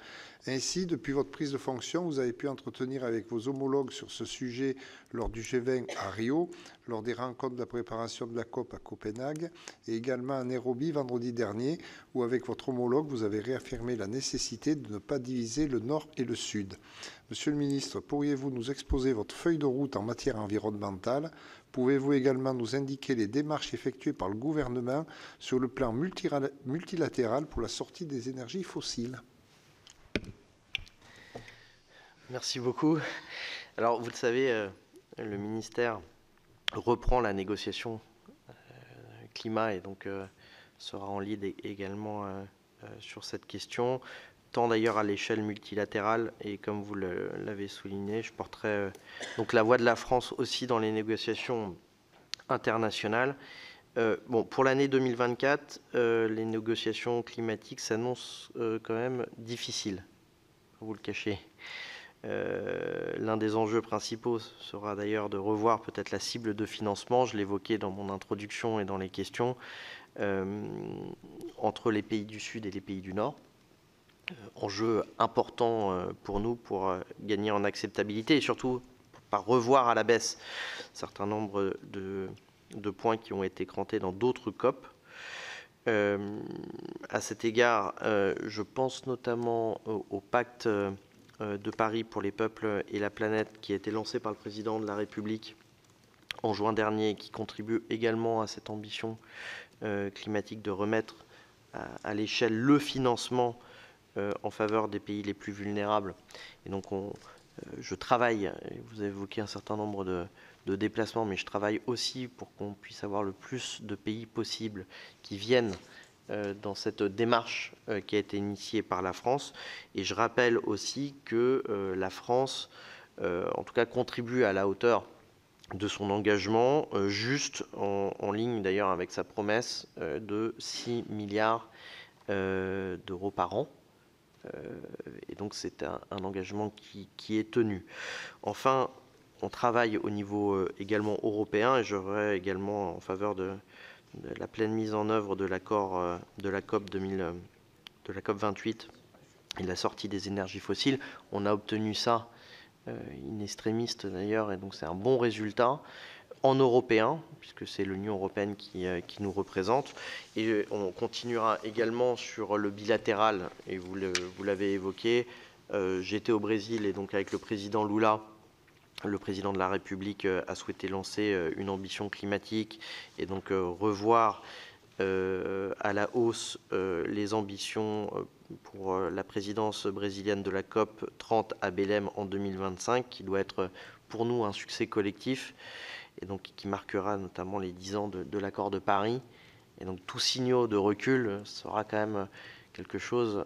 Ainsi, depuis votre prise de fonction, vous avez pu entretenir avec vos homologues sur ce sujet lors du G20 à Rio, lors des rencontres de la préparation de la COP à Copenhague, et également à Nairobi vendredi dernier, où avec votre homologue, vous avez réaffirmé la nécessité de ne pas diviser le Nord et le Sud. Monsieur le ministre, pourriez-vous nous exposer votre feuille de route en matière environnementale ? Pouvez-vous également nous indiquer les démarches effectuées par le gouvernement sur le plan multilatéral pour la sortie des énergies fossiles ? Merci beaucoup. Alors, vous le savez, le ministère reprend la négociation climat, et donc sera en lead également sur cette question. tant d'ailleurs à l'échelle multilatérale, et comme vous l'avez souligné, je porterai donc la voix de la France aussi dans les négociations internationales. Bon, pour l'année 2024, les négociations climatiques s'annoncent quand même difficiles, vous le cachez. L'un des enjeux principaux sera d'ailleurs de revoir peut-être la cible de financement, je l'évoquais dans mon introduction et dans les questions, entre les pays du Sud et les pays du Nord. Enjeu important pour nous pour gagner en acceptabilité et surtout par revoir à la baisse un certain nombre de points qui ont été crantés dans d'autres COP. À cet égard, je pense notamment au pacte de Paris pour les peuples et la planète qui a été lancé par le président de la République en juin dernier et qui contribue également à cette ambition climatique de remettre à l'échelle le financement en faveur des pays les plus vulnérables. Et donc je travaille, vous avez évoqué un certain nombre de déplacements, mais je travaille aussi pour qu'on puisse avoir le plus de pays possible qui viennent dans cette démarche qui a été initiée par la France. Et je rappelle aussi que la France, en tout cas, contribue à la hauteur de son engagement, juste en ligne d'ailleurs avec sa promesse de 6 milliards d'euros par an. Et donc c'est un engagement qui est tenu. Enfin, on travaille au niveau également européen et j'aurais également en faveur de la pleine mise en œuvre de l'accord de la COP 28 et de la sortie des énergies fossiles. On a obtenu ça in extremis d'ailleurs, et donc c'est un bon résultat en européen, puisque c'est l'Union européenne qui nous représente. Et on continuera également sur le bilatéral, et vous l'avez évoqué. J'étais au Brésil, et donc avec le président Lula, le président de la République a souhaité lancer une ambition climatique, et donc revoir à la hausse les ambitions pour la présidence brésilienne de la COP 30 à Belém en 2025, qui doit être pour nous un succès collectif, et donc qui marquera notamment les 10 ans de l'accord de Paris. Et donc tout signal de recul sera quand même quelque chose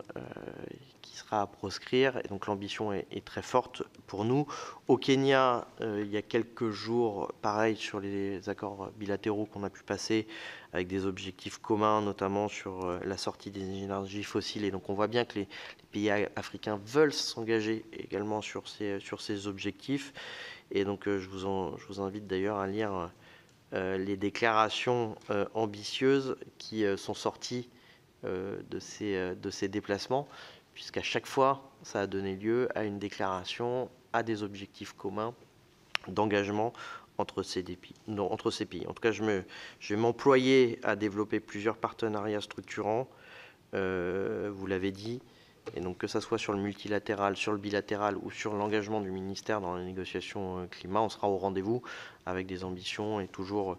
qui sera à proscrire, et donc l'ambition est très forte pour nous. Au Kenya, il y a quelques jours, pareil sur les accords bilatéraux qu'on a pu passer avec des objectifs communs, notamment sur la sortie des énergies fossiles, et donc on voit bien que les pays africains veulent s'engager également sur ces objectifs. Et donc je vous invite d'ailleurs à lire les déclarations ambitieuses qui sont sorties de ces déplacements, puisqu'à chaque fois, ça a donné lieu à une déclaration, à des objectifs communs d'engagement entre ces pays. En tout cas, je vais m'employer à développer plusieurs partenariats structurants, vous l'avez dit, et donc que ce soit sur le multilatéral, sur le bilatéral ou sur l'engagement du ministère dans la négociation climat, on sera au rendez-vous avec des ambitions et toujours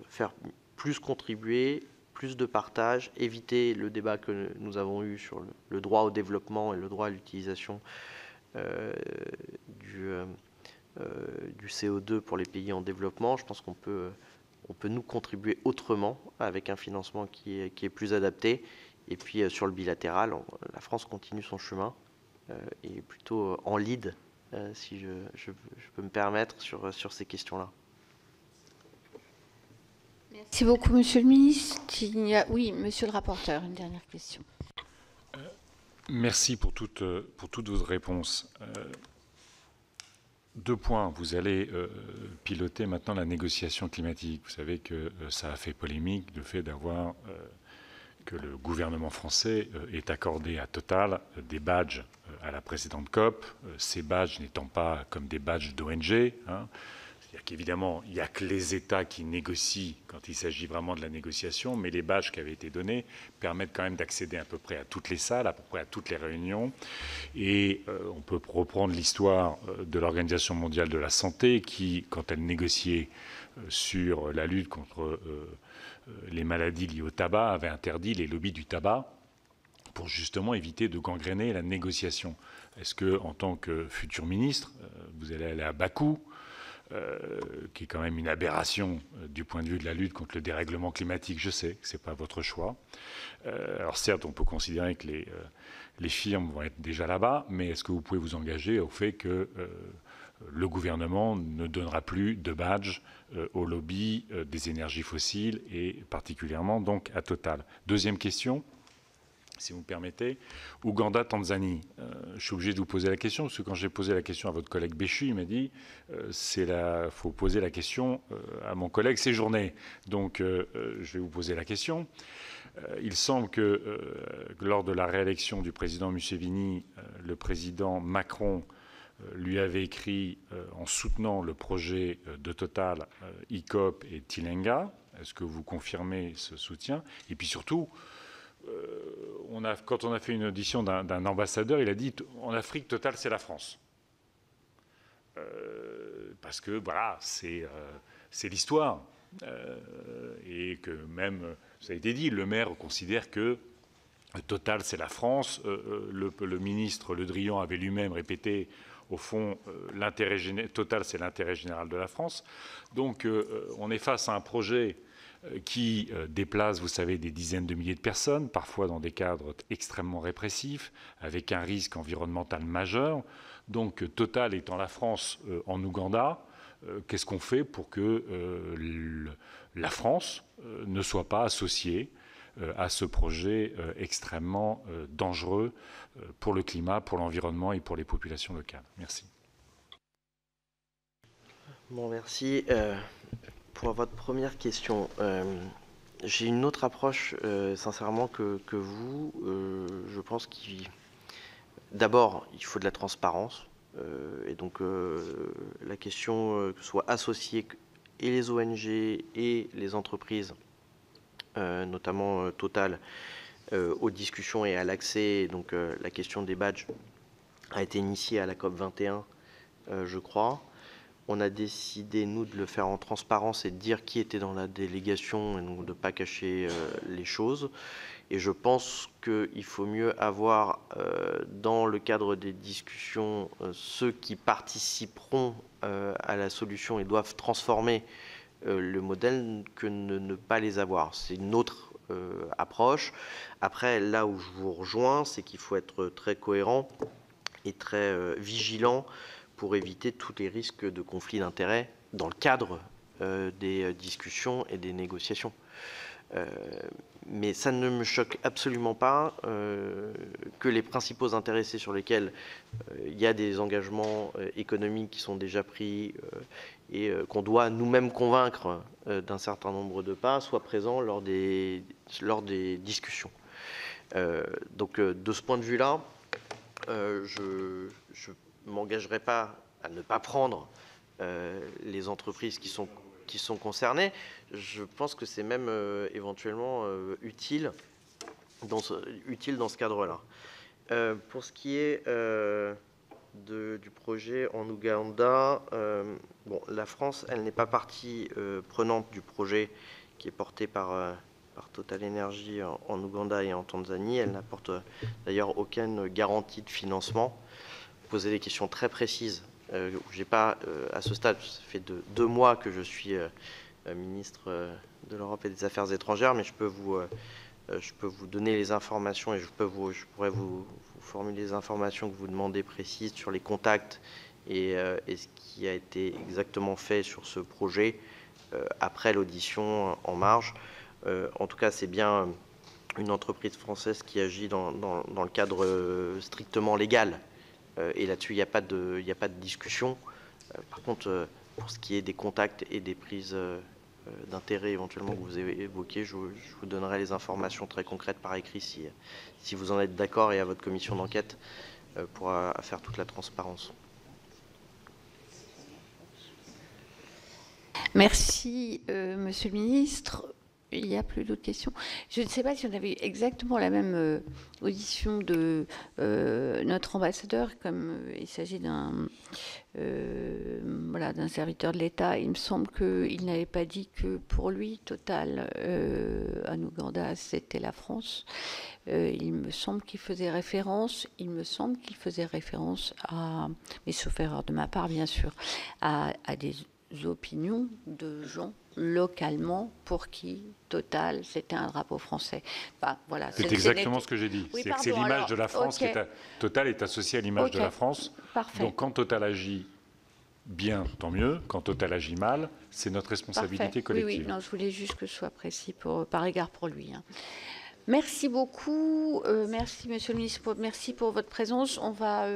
faire plus contribuer, plus de partage, éviter le débat que nous avons eu sur le droit au développement et le droit à l'utilisation du CO2 pour les pays en développement. Je pense qu'on peut nous contribuer autrement avec un financement qui est plus adapté. Et puis sur le bilatéral, la France continue son chemin et est plutôt en lead, si je peux me permettre, sur ces questions-là. Merci beaucoup, Monsieur le Ministre. Oui, Monsieur le rapporteur, une dernière question. Merci pour toutes vos réponses. 2 points. Vous allez piloter maintenant la négociation climatique. Vous savez que ça a fait polémique, le fait d'avoir que le gouvernement français ait accordé à Total des badges à la précédente COP, ces badges n'étant pas comme des badges d'ONG. C'est-à-dire qu'évidemment, il n'y a que les États qui négocient quand il s'agit vraiment de la négociation, mais les badges qui avaient été donnés permettent quand même d'accéder à peu près à toutes les salles, à peu près à toutes les réunions. Et on peut reprendre l'histoire de l'Organisation mondiale de la santé qui, quand elle négociait sur la lutte contre les maladies liées au tabac, avait interdit les lobbies du tabac pour justement éviter de gangréner la négociation. Est-ce que, en tant que futur ministre, vous allez aller à Bakou qui est quand même une aberration du point de vue de la lutte contre le dérèglement climatique. Je sais que ce n'est pas votre choix. Alors certes, on peut considérer que les firmes vont être déjà là-bas, mais est-ce que vous pouvez vous engager au fait que le gouvernement ne donnera plus de badge au lobby des énergies fossiles et particulièrement donc à Total? Deuxième question, si vous me permettez, Ouganda, Tanzanie. Je suis obligé de vous poser la question, parce que quand j'ai posé la question à votre collègue Béchu, il m'a dit faut poser la question à mon collègue Séjourné. Donc je vais vous poser la question. Il semble que lors de la réélection du président Museveni, le président Macron lui avait écrit en soutenant le projet de Total, ICOP et Tilenga. Est-ce que vous confirmez ce soutien? Et puis surtout, quand on a fait une audition d'un ambassadeur, il a dit en Afrique, Total, c'est la France. Parce que voilà, c'est l'histoire. Et que même, ça a été dit, le maire considère que Total, c'est la France. Le ministre Le Drian avait lui-même répété, au fond, Total, c'est l'intérêt général de la France. Donc, on est face à un projet qui déplace, vous savez, des dizaines de milliers de personnes, parfois dans des cadres extrêmement répressifs, avec un risque environnemental majeur. Donc, Total étant la France en Ouganda, qu'est-ce qu'on fait pour que la France ne soit pas associée à ce projet extrêmement dangereux pour le climat, pour l'environnement et pour les populations locales? Merci. Bon, merci. Pour votre première question, j'ai une autre approche, sincèrement, que vous. Je pense d'abord, il faut de la transparence. Et donc, la question que soit associée et les ONG et les entreprises, notamment Total, aux discussions et à l'accès. Donc, la question des badges a été initiée à la COP 21, je crois. On a décidé, nous, de le faire en transparence et de dire qui était dans la délégation et donc de ne pas cacher les choses. Et je pense qu'il faut mieux avoir, dans le cadre des discussions, ceux qui participeront à la solution et doivent transformer le modèle que ne pas les avoir. C'est une autre approche. Après, là où je vous rejoins, c'est qu'il faut être très cohérent et très vigilant pour éviter tous les risques de conflit d'intérêts dans le cadre des discussions et des négociations. Mais ça ne me choque absolument pas que les principaux intéressés sur lesquels il y a des engagements économiques qui sont déjà pris et qu'on doit nous-mêmes convaincre d'un certain nombre de pas soient présents lors des discussions. Donc de ce point de vue-là, je ne m'engagerai pas à ne pas prendre les entreprises qui sont concernées. Je pense que c'est même éventuellement utile dans ce cadre-là. Pour ce qui est du projet en Ouganda, la France, elle n'est pas partie prenante du projet qui est porté par Total Energy en Ouganda et en Tanzanie. Elle n'apporte d'ailleurs aucune garantie de financement. Vous posez des questions très précises. J'ai pas, à ce stade, ça fait 2 mois que je suis ministre de l'Europe et des Affaires étrangères, mais je peux vous donner les informations et je pourrais vous formuler les informations que vous demandez précises sur les contacts et ce qui a été exactement fait sur ce projet après l'audition en marge. En tout cas, c'est bien une entreprise française qui agit dans le cadre strictement légal. Et là-dessus, il n'y a pas de discussion. Par contre, pour ce qui est des contacts et des prises d'intérêt éventuellement que vous avez évoquées, je vous donnerai les informations très concrètes par écrit si vous en êtes d'accord et à votre commission d'enquête pour faire toute la transparence. Merci, Monsieur le Ministre. Il n'y a plus d'autres questions. Je ne sais pas si on avait exactement la même audition de notre ambassadeur, comme il s'agit d'un serviteur de l'État. Il me semble qu'il n'avait pas dit que pour lui, Total, en Ouganda, c'était la France. Il me semble qu'il faisait référence à, mais sauf erreur de ma part, bien sûr, à des opinions de gens localement pour qui Total, c'était un drapeau français. Enfin, voilà, c'est exactement ce que j'ai dit. Oui, c'est l'image de la France okay. Total est associé à l'image okay. de la France. Parfait. Donc quand Total agit bien, tant mieux. Quand Total agit mal, c'est notre responsabilité Parfait. collective. Oui, non, je voulais juste que ce soit précis par égard pour lui. Merci beaucoup. Merci, Monsieur le Ministre. Merci pour votre présence. On va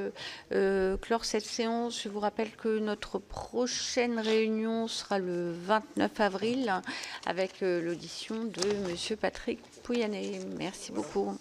clore cette séance. Je vous rappelle que notre prochaine réunion sera le 29 avril avec l'audition de Monsieur Patrick Pouyanné. Merci beaucoup.